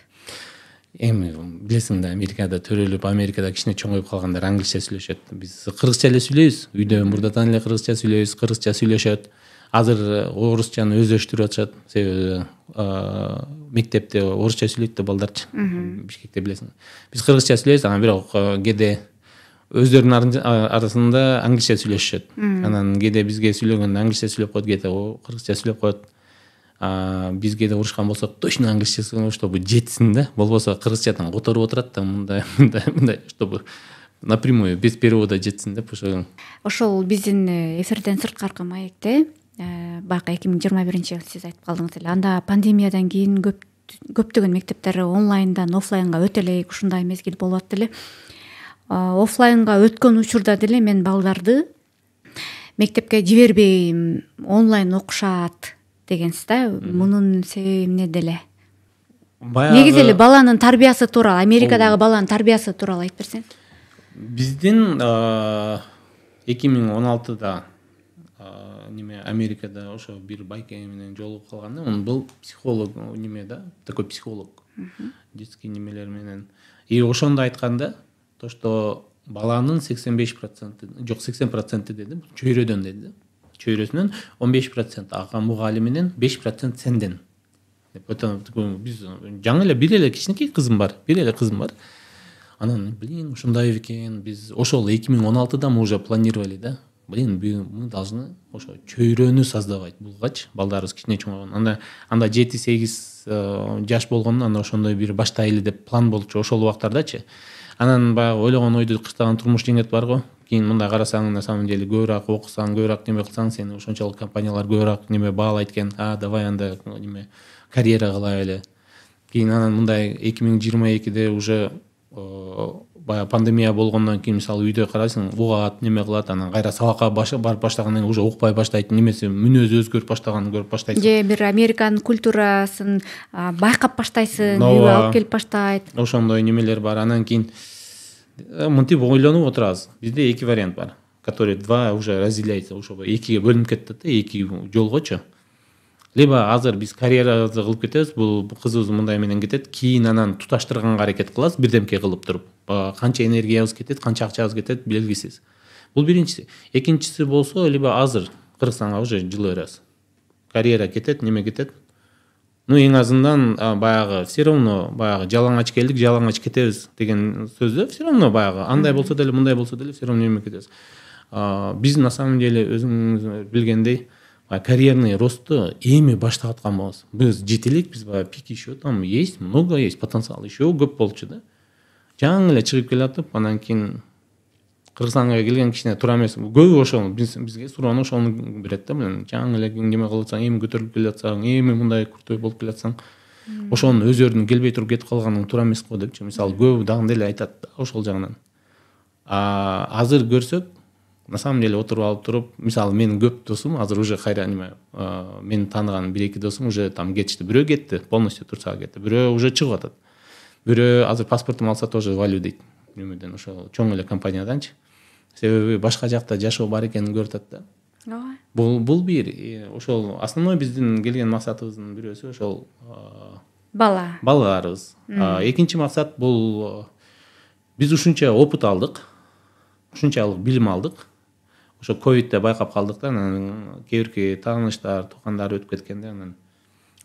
Эми билесиң да, Америкада төрөлүп, Америкада кичине чоңоюп калгандар англисче сүйлөшөт. Биз кыргызча эле сүйлөйбүз. Үйдө мурдатан эле кыргызча сүйлөйбүз, кыргызча сүйлөшөт. Азыр орусчаны өздөштүрүп атышат. Себеби мектепте орусча сүйлөйт да балдарчы. Бишкекте билесиң. Биз кыргызча сүйлөйбүз, анан бирок кээде өздөрүнүн арасында англисче сүйлөшөт. Анан кээде бизге сүйлөгөндө англисче сүйлөп коет, кээде кыргызча сүйлөп коет. Бизге да урушкан болсо точно англисче, чтобы жетсин да, болбосо кыргызчадан которуп отурат да, мындай, чтобы напрямую без перевода жетсин деп ошо. Ошол биздин эфирден сырткаркы маекте баягы 2021 сиз айтып калдыңыз эле. Анда пандемиядан кийин көптөгөн мектептер онлайндан офлайнга өтө элек ушундай мезгил болуп атты эле. Офлайнга өткөн учурда деле мен балдарды мектепке жибербейм, онлайн окушат дегенсиз да. Мунун себеби эмнеде эле? Негизи эле баланын тарбиясы тууралуу, Америкадагы баланын тарбиясы тууралуу айтып берсең. Биздин 2016-да неме Америкада ошо бир байке менен жолугуп калганда, бул психолог неме да, такой психолог. детский немелер менен. И ошондо айтканда то что баланын 85%, жок 80% деди, чөйрөдөн деди. Чөйрөсүнөн 15% ага мугалиминен, 5% сенден. Биз жаңы эле бир эле кичинекей кызым бар, Анан, ушундай экен, биз ошол 2016-да мы уже планировали, да. Мы должны ошо чөйрөнү создавать булгач, балдарыбыз кичине чоңойгон. Анда 7-8 жаш болгондо анда ошондой бир баштайлы деп план болчу ошол убактардачы. Анан баягы ойлогон ойду кыштаган турмуш деңет бар го. Кийин мындай карасаң, на самом деле көбүрөөк окусаң, көбүрөөк неме кылсаң, сени ошончолук компаниялар көбүрөөк неме баалайт экен. Давай анда неме карьера кылайлы эле. Кийин анан мындай 2022-де уже баягы пандемия болгондон кийин мисалы үйдө карайсың, угат, неме кылат, анан кайра сабакка барып баштагандан кийин уже укпай баштайт, немеси мүнөзү өзгөрүп баштаганын көрүп баштайсың. Же бир Американын культурасын байкап баштайсың, үйгө алып келип баштайт. Ошондой немелер бар. Анан кийин мынтип ойлонуп отурабыз. Бизде эки вариант бар, который два уже разделяется, ошо экиге бөлүнүп кетти да, эки жолгочу. Либо азыр биз карьерабызды кылып кетебиз, бул кызыбыз мындай менен кетет, кийин анан туташтырганга аракет кылабыз, бирдемке кылып туруп. Канча энергиябыз кетет, канча акчабыз кетет белгисиз. Бул биринчиси. Экинчиси болсо, либо азыр Кыргызстанга уже жылы беребиз. Карьера кетет, неме кетет. Эң азынан баягы все равно баягы жалаңач келдик, жалаңач кетебиз деген сөздө все равно баягы андай болсо деле, мындай болсо деле все равно неме кетебиз. Биз на самом деле өзүңүз билгендей карьерный ростты эми баштап атканбыз. Биз жетелик, биз пик еще там есть, много есть, потенциал еще көп болчу да. Жаңы эле чыгып келатып, анан кийин Кыргызстанга келген кичине туура эмес. Көбү ошону бизге суроону ошону берет да. Жаңы эле неме кылсаң, эми көтөрүлүп келатсаң, эми мындай крутой болуп келатсаң, ошонун өздөрүнүн келбей туруп кетип калганың туура эмес го депчи. Мисалы көбү дагы эле айтат ошол жагынан. Азыр көрсөк, на самом деле отуруп алып туруп, мисалы менин көп досум азыр уже кайра неме, мени тааныган 1-2 досум уже там кетишти. Бирөө кетти, полностью Турцияга кетти. Бирөө уже чыгып атат. Бирөө азыр паспортун алса тоже валю дейт. Немеден ошол чоң эле компанияданчы. Себеби башка жакта жашоо бар экенин көрүп атат да. Бул бир ошол основной биздин келген максатыбыздын бирөөсү ошол балаларыбыз. Экинчи максат бул биз ушунча опыт алдык, ушунчалык билим алдык. Ошо ковидте байкап калдык да, анан кээ тааныштар, тукандар өтүп кеткенде анан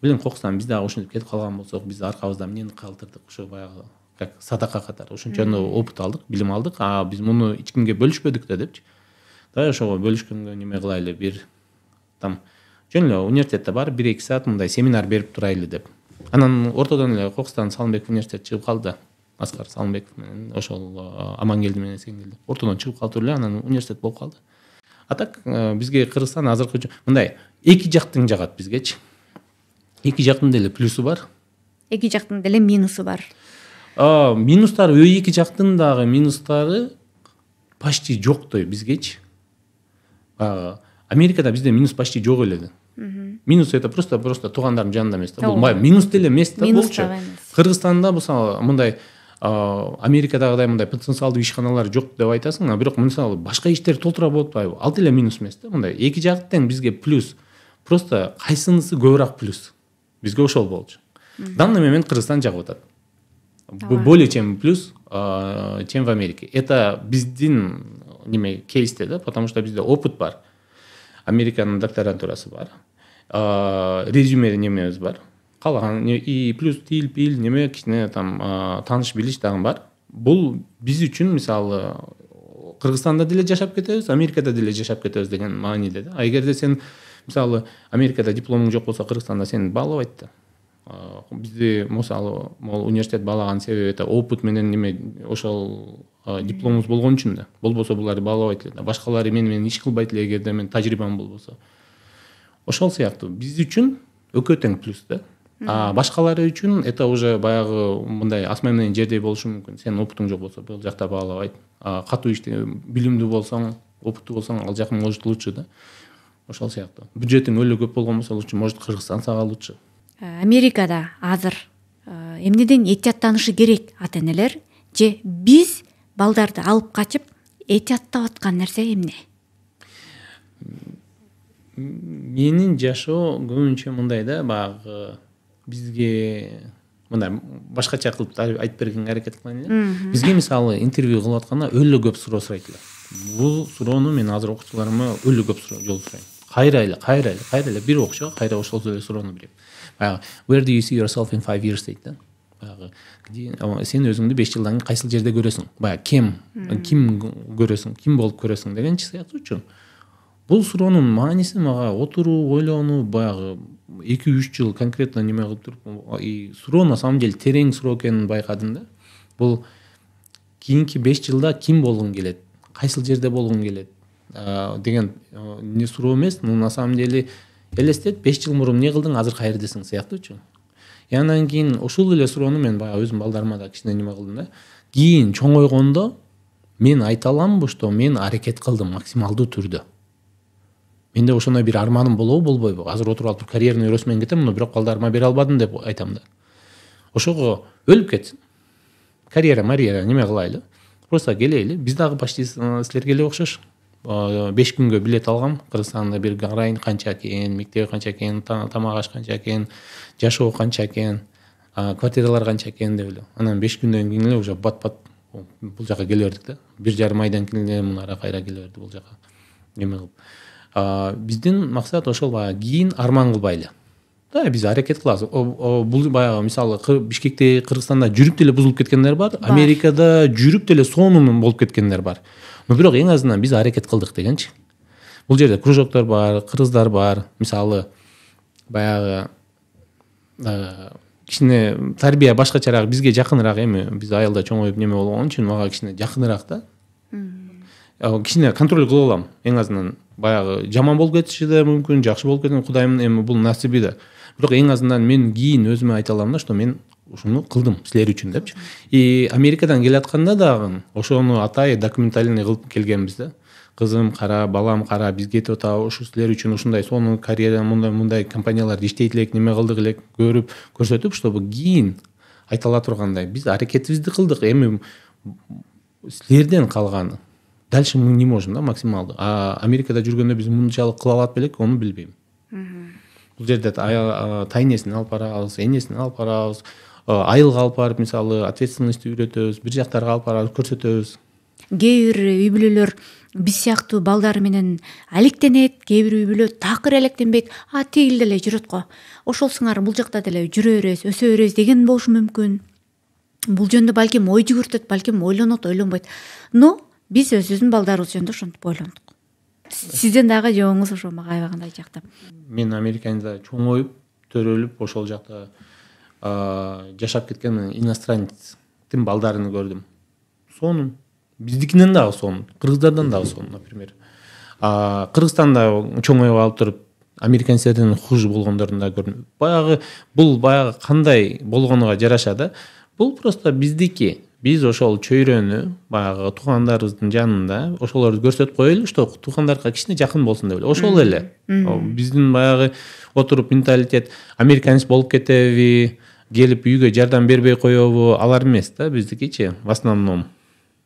кокустан биз дагы ушинтип кетип калган болсок, биз аркабызда эмнени калтырдык, ошо баягы как садака катары ушунчаны опыт алдык, билим алдык. Биз муну эч кимге бөлүшпөдүк да депчи. Давай ошого бөлүшкөнгө неме кылайлы, бир там жөн эле университетте бар 1-2 саат мындай семинар берип турайлы деп. Анан ортодон эле Кокустан Салымбеков университет чыгып калды. Аскар Салымбеков менен ошол Амангелди менен Эсенгелди. Ортодон чыгып калып эле анан университет болуп калды. А так бизге Кыргызстан азыркы мындай эки жактың жагат бизгечи. Эки жактын деле плюсу бар. Эки жактын деле минусу бар. Минустары, эки жактын дагы минустары почти жоктой бизгечи. Америкада бизде минус почти жок эле да. Минус это просто туугандардын жанында эмес да. Бул минус деле эмес да болчу. Кыргызстанда мисалы мындай Америкадагыдай мындай потенциалдуу ишканалар жок деп айтасың, бирок мисалы башка иштер толтура болуп атпайбы? Ал деле минус эмес да. Мындай эки жактан бизге плюс. Просто кайсынысы көбүрөөк плюс. Бизге ошол болчу. Данный момент Кыргызстан жагып атат. Более чем плюс, чем в Америке. Это биздин неме кейсте да, потому что бизде опыт бар. Американын докторантурасы бар. Резюме немебиз бар. Калган и плюс тил, пил, неме кичине там тааныш билиш дагы бар. Бул биз үчүн мисалы Кыргызстанда деле жашап кетебиз, Америкада деле жашап кетебиз деген мааниде да. Эгерде сен мисалы Америкада дипломуң жок болсо, Кыргызстанда сени баалабайт да. Бизде мисалы университет баалаган себеби это опыт менен неме ошол дипломубуз болгон үчүн да. Болбосо буларды баалабайт эле да. Башкалары менен иш кылбайт эле эгерде мен тажрыйбам болбосо. Ошол сыяктуу биз үчүн өкө тең плюс да. Башкалары үчүн это уже баягы мындай асма менен жердей болушу мүмкүн. Сен опытың жок болсо, бул жакта баалабайт. Катуу иште билимдүү болсоң, опыттуу болсоң, ал жак может лучше да. Ошол сыяктуу. Бюджетиң өлө көп болгон болсо, лучше может Кыргызстан сага лучше. Америкада азыр эмнеден этияттанышы керек ата-энелер же биз балдарды алып качып этияттап аткан нерсе эмне? Менин жашоо көбүнчө мындай да, баягы бизге мындай башкача кылып айтып бергенге аракет кылайын эле. Бизге мисалы интервью кылып атканда өлө көп суроо сурайт эле. Бул суроону мен азыр окуучуларыма өлө көп жолу сурайм. Кайра эле бир окчу кайра ошол эле суроону берем. Баягы where do you see yourself in 5 years дейт да. Баягы сен өзүңдү 5 жылдан кийин кайсыл жерде көрөсүң? Баягы ким көрөсүң? Ким болуп көрөсүң дегенчи сыяктуучу. Бул суроонун мааниси мага отуруу, ойлонуу, баягы 2-3 жыл конкретно неме кылып туруп, суроо на самом деле терең суроо экенин байкадым да. Бул кийинки 5 жылда ким болгуң келет? Кайсыл жерде болгуң келет? Деген не суроо эмес, на самом деле элестет 5 жыл мурун эмне кылдың, азыр каердесиң сыяктуучу. Андан кийин ушул эле суроону мен баягы өзүм балдарыма да кичине неме кылдым да. Кийин чоңойгондо мен айта аламбы, что мен аракет кылдым максималдуу түрдө. Менде ошондой бир арманым болбойбу? Азыр отуруп алып карьерный өрөсмөн кетем, но бирок балдарыма бере албадым деп айтам да. Ошого өлүп кетсин. Карьера неме кылайлы? Просто келейли. Биз дагы почти силерге эле окшош. 5 күнгө билет алгам. Кыргызстанда бир карайын канча экен, мектеп канча экен, тамак аш канча экен, жашоо канча экен, квартиралар канча экен деп эле. Анан 5 күндөн кийин эле уже бат-бат бул жака келе бердик да. 1,5 айдан кийин эле мунара кайра келе берди бул жака. Неме кылып. Биздин максат ошол баягы кийин арман кылбайлы. Да, биз аракет кылабыз. Бул баягы мисалы Бишкекте, Кыргызстанда жүрүп деле бузулуп кеткендер бар, Америкада жүрүп деле сонун болуп кеткендер бар. Но бирок эң азынан биз аракет кылдык дегенчи. Бул жерде кружоктор бар, кыргыздар бар. Мисалы баягы кичине тарбия башкачараак, бизге жакыныраак, эми биз айылда чоңоюп неме болгон үчүн мага кичине жакыныраак да. Кичине контроль кыла алам. Эң азынан баягы жаман болуп кетиши да мүмкүн, жакшы болуп кетиши, Кудайым эми бул насиби да. Бирок эң азынан мен кийин өзүмө айта алам да, что мен ушуну кылдым силер үчүн депчи. Америкадан келатканда дагы ошону атай документальный кылып келгенбиз да. Кызым кара, балам кара, биз кетип атабыз, ушу силер үчүн ушундай сонун карьера, мындай компанияларда иштейт элек, неме кылдык элек көрүп, көрсөтүп, чтобы кийин айта ала тургандай биз аракетибизди кылдык. Эми силерден калганы. Дальше мы не можем, да, максималды. Америкада жүргөндө биз мынчалык кыла алат белек, ону билбейм. Бул жерде тайнесин алып барабыз, энесин алып барабыз, айылга алып барып, мисалы, ответственностьти үйрөтөбүз, бир жактарга алып барабыз, көрсөтөбүз. Кээ бир үй бүлөлөр биз сыяктуу балдары менен алектенет, кээ бир үй бүлө такыр алектенбейт. Тигил деле жүрөт го. Ошол сыңар бул жакта деле жүрө беребиз, өсө беребиз деген болушу мүмкүн. Бул жөндө балким ой жүгүртөт, балким ойлонот, ойлонбойт. Но биз өзүбүздүн балдарыбыз жөнүндө ошентип ойлондук. Сиздин дагы жоңуңуз ошо мага аябагандай жакта. Мен Америкада чоңоюп, төрөлүп, ошол жакта жашап кеткен иностранецтин балдарын көрдүм. Сонун. Биздикинен дагы сонун, кыргыздардан дагы сонун, например. Кыргызстанда чоңоюп алып туруп, американецтерден хуже болгондорун да көрдүм. Бул баягы кандай болгонуга жараша да. Бул просто биздики. Биз ошол чөйрөнү баягы туугандарыбыздын жанында ошолорду көрсөтүп коелу, что туугандарга кичине жакын болсун деп эле. Ошол эле. Биздин баягы отуруп менталитет американец болуп кетеби, келип үйгө жардам бербей коебу, алар эмес да биздикичи в основном.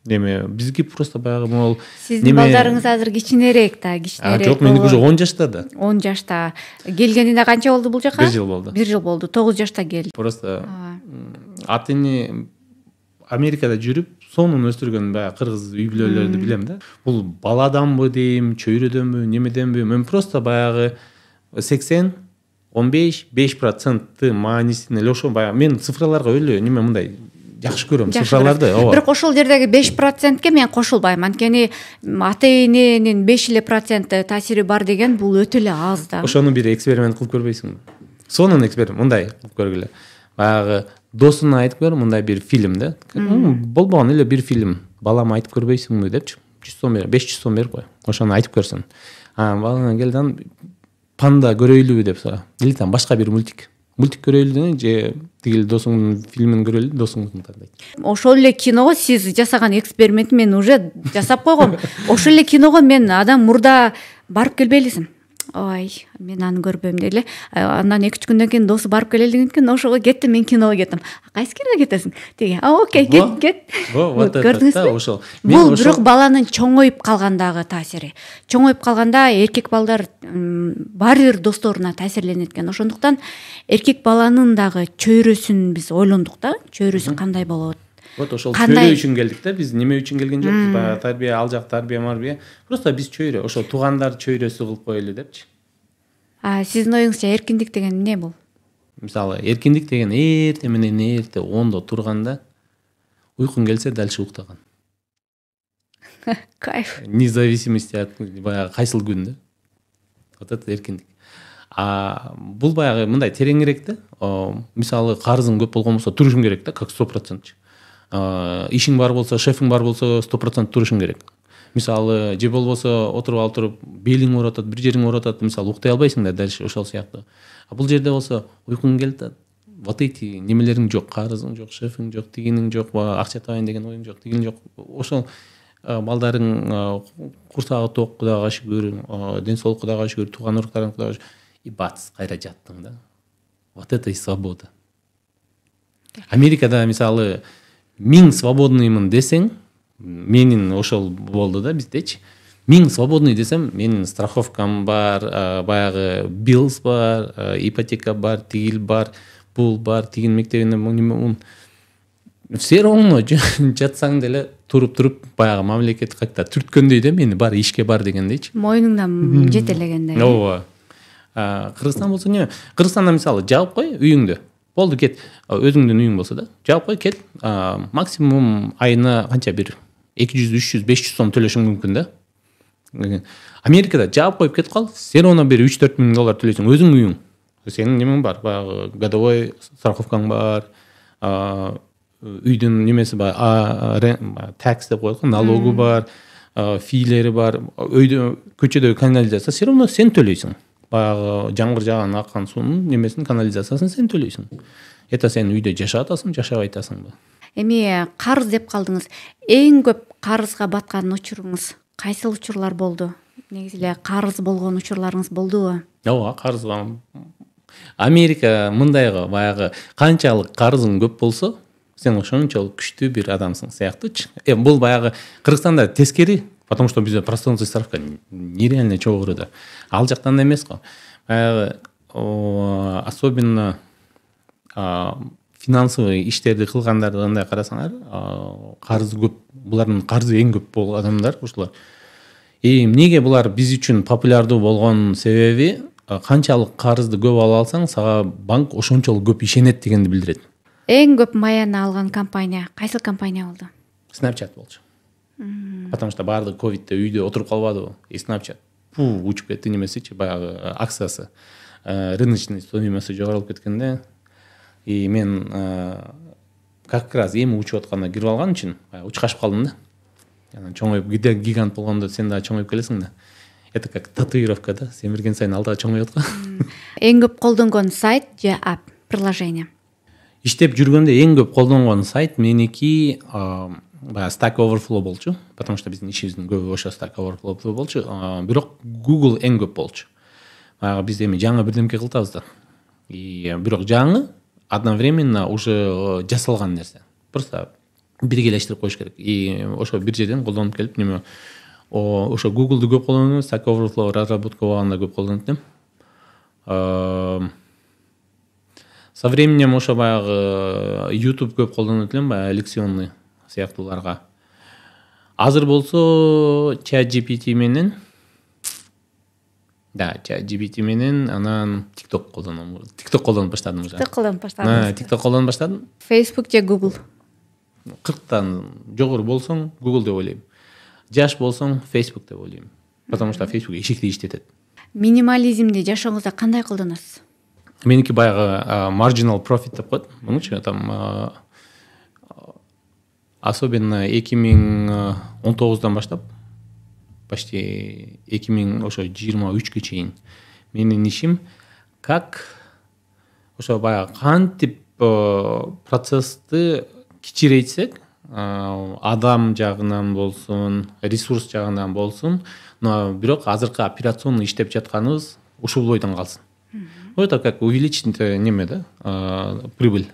Неме бизги просто баягы могул. Сиздин балдарыңыз азыр кичинерээк да, кичинерээк. Жок, меники уже 10 жашта да. 10 жашта. Келгенине канча болду бул жака? 1 жыл болду. 1 жыл болду. 9 жашта келди. Просто атыны Америкада жүрүп, сонун өстүргөн баягы кыргыз үй бүлөлөрдү билем да. Бул баладанбы дейм, чөйрөдөнбү, немеденби? Мен просто баягы 80-15% маанисин эле ошо баягы мен цифраларга өлө неме мындай жакшы көрөм цифраларды. Бирок ошол жердеги 5%ке мен кошулбайм. Анткени ата-эненин 5% таасири бар деген бул өтө эле аз да. Ошону бир эксперимент кылып көрбөйсүңбү? Сонун эксперимент мындай кылып көргүлө. Баягы досуна айтып көр, мындай бир фильм да. Болбогон эле бир фильм. Балама айтып көрбөйсүңбү депчи. 100 сом берип, 500 сом берип кой. Ошону айтып көрсүн. Балаңа келден панда көрөйлүбү деп сураа. Или там башка бир мультик көрөйлү же тигил досуңдун фильмин көрөйлү, досуңдун тандайт. Ошол эле киного сиз жасаган эксперимент мен уже жасап койгом. Ошол эле киного мен адам мурда барып келбейлисим. ой, мен аны көрбөйм деле. Андан 2-3 күндөн кийин досу барып келели деген экен, ошого кеттим, мен киного кеттим. Кайсы киного кетесиң? Теги, окей, кет. Вот это Көрдүңүзбү? ошол. Бул бирок баланын чоңоюп калгандагы таасири. Чоңоюп калганда эркек балдар баары бир досторуна таасирленет экен. Ошондуктан эркек баланын дагы чөйрөсүн биз ойлондук да, чөйрөсү кандай болот. Вот ошол чөйрө үчүн келдик да, биз неме үчүн келген жокпуз, баягы тарбия, ал жак тарбия марбия. Просто биз чөйрө, ошо туугандар чөйрөсү кылып коелу депчи. Сиздин оюңузча эркиндик деген эмне бул? Мисалы, эркиндик деген эрте менен эрте 10-до турганда уйкуң келсе дальше уктаган. Кайф. Вне зависимости от баягы кайсыл күн да. Вот это эркиндик. Бул баягы мындай тереңирээк да. Мисалы, карызың көп болгон болсо турушуң керек да, как 100%. Ишиң бар болсо, шефиң бар болсо 100% турушуң керек. Мисалы, же болбосо отуруп алып туруп белиң ооротот, бир жериң ооротот, мисалы уктай албайсың да дальше ошол сыяктуу. Бул жерде болсо уйкуң келет, вот эти немелериң жок, карызың жок, шефиң жок, тигиниң жок, акча табайын деген оюң жок, тигиң жок. Ошол балдарың курсагы ток, Кудайга шүгүр, ден соолук Кудайга шүгүр, тууган уруктарың Кудайга шүгүр. И бац, кайра жаттың да. Вот это и свобода. Америкада мисалы 1000 свободныймын десең, менин ошол болду да биздечи. 1000 свободный десем, менин страховкам бар, баягы билс бар, ипотека бар, тигил бар, бул бар, тигин мектебине все равно жатсаң деле туруп баягы мамлекет кайта түрткөндөй да, мени бар ишке бар дегендейчи. Моюнуңдан жетелегендей. Ооба. Кыргызстан болсо не? Кыргызстанда мисалы жаап кой үйүңдү. Болду, кет. Өзүңдүн үйүң болсо да, жаап кой, кет. Максимум айына канча бир 200, 300, 500 сом төлөшүң мүмкүн да. Америкада жаап коюп кетип кал, сен она бир 3-4 миң доллар төлөйсүң, өзүң үйүң. Сенин немең бар, баягы годовой страховкаң бар, үйдүн немеси бар, такс деп коет, налогу бар, филери бар, өйдө көчөдөгү канализация, все равно сен төлөйсүң. Баягы жаңгыр жааган аккан суунун немесин канализациясын сен төлөйсүң. Это сен үйдө жашап атасың, жашабай атасыңбы? Эми карыз деп калдыңыз. Эң көп карызга баткан учуруңуз кайсыл учурлар болду? Негизи эле карыз болгон учурларыңыз болдубу? Ооба, карыз. Америка мындайгы, баягы канчалык карызың көп болсо, сен ошончолук күчтүү бир адамсың сыяктуучу. Бул баягы Кыргызстанда тескери, потому что бизде процентный ставка нереально чогуу да. Ал жактан эмес го. Баягы особенно финансовый иштерди кылгандарды кандай карасаңар, карызы көп, булардын карызы эң көп болгон адамдар ушулар. Эмнеге булар биз үчүн популярдуу болгон себеби, канчалык карызды көп ала алсаң, сага банк ошончолук көп ишенет дегенди билдирет. Эң көп маяны алган компания кайсыл компания болду? Snapchat болчу. Потому что баардык ковидте үйдө отуруп калбадыбы? Snapchat учуп кетти немесичи, баягы акциясы, рыночный стоимости жогорулуп кеткенде. И мен как раз эми учуп атканда кирип алган үчүн учкашып калдым да. Анан чоңоюп гигант болгондо сен да чоңоюп келесиң да. Это как татуировка да, сен берген сайын алдыга чоңойот го. Эң көп колдонгон сайт же ап, приложение? Иштеп жүргөндө эң көп колдонгон сайт меники Stack Overflow болчу, потому что биздин ишибиздин көбү ошо Stack Overflow болчу. Бирок Google эң көп болчу. Биз эми жаңы бирдемке кылтабыз да. И бирок жаңы одновременно уже жасалган нерсе. Просто биргелештирип коюш керек. И ошо бир жерден колдонуп келип неме ошо Google'ду көп колдонуп, Stack Overflow разработка болгонда көп колдонуп элем. Со временем ошо баягы YouTube көп колдонуп элем, баягы лекционный сыяктууларга. Азыр болсо ChatGPT менен ChatGPT менен анан TikTok колдоном. TikTok колдонуп баштадым уже. TikTok колдонуп баштадым. Facebook же Google? 40тан жогору болсоң Google деп ойлойм. Жаш болсоң Facebook деп ойлойм. Потому что Facebook эшикти иштетет. Минимализмди жашооңузда кандай колдоносуз? Меники баягы marginal profit деп коет. Мунучу там особенно 2019-дан баштап почти 2023-ге чейин менин ишим как ошо баягы кантип процессти кичирейтсек, адам жагынан болсун, ресурс жагынан болсун, бирок азыркы операционный иштеп жатканыбыз ушул бойдон калсын. Это как увеличить неме да, прибыль.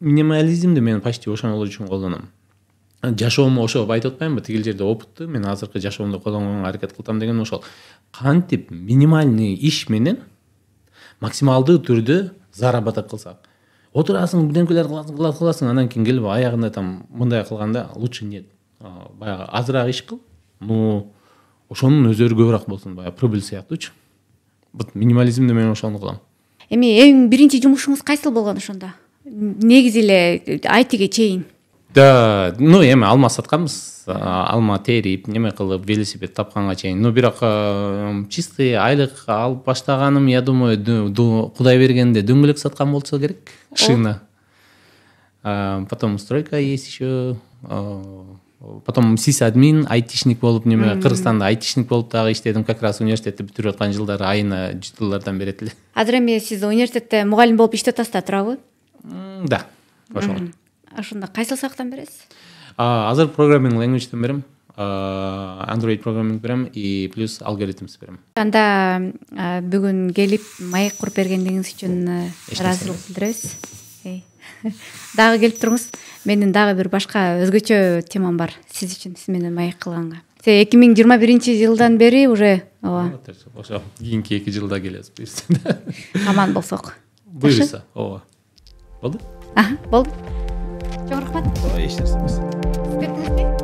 Минимализмди мен почти ошол үчүн колдоном. Жашоом ошо айтып атпаймынбы, тигил жерде опытты, мен азыркы жашоомдо колдонгонго аракет кылтам деген ошол. Кантип минимальный иш менен максималдуу түрдө заработок кылсак. Отурасың, бирдемкелер кыласың, анан кийин келип аягында там мындай кылганда лучше нет. Баягы азыраак иш кыл, но ошонун өзөрү көбүрөөк болсун, баягы прибыль сыяктуучу. Вот минимализмди мен ошону кылам. Эми эң биринчи жумушуңуз кайсыл болгон ошондо? Негизи эле айтиге чейин. Да, эми алма сатканбыз, алма терип, неме кылып, велосипед тапканга чейин. Бирок чистый айлык алып баштаганым, я думаю, Кудай бергенде дөңгөлөк саткан болсо керек, шина. Потом стройка есть еще. Потом сисадмин, айтишник болуп, неме Кыргызстанда айтишник болуп дагы иштедим. Как раз университетти бүтүрүп аткан жылдары айына $100 берет эле. Азыр эми сиз университетте мугалим болуп иштеп атасыздар, туурабы? Да, ошол. Ошондо кайсыл сабактан бересиз? Азыр программинг language'тен берем, Android programming берем и плюс algorithms берем. Анда бүгүн келип маек куруп бергендигиңиз үчүн ыраазычылык билдиребиз. Дагы келип туруңуз. Менин дагы бир башка өзгөчө темам бар сиз үчүн, сиз менен маек кылганга. 2021 бери уже ошо кийинки 2 жылда келесиз буюрса. Аман болсок. Буюрса, ооба. Болду? Болду. Чоң рахмат. Эч нерсе эмес.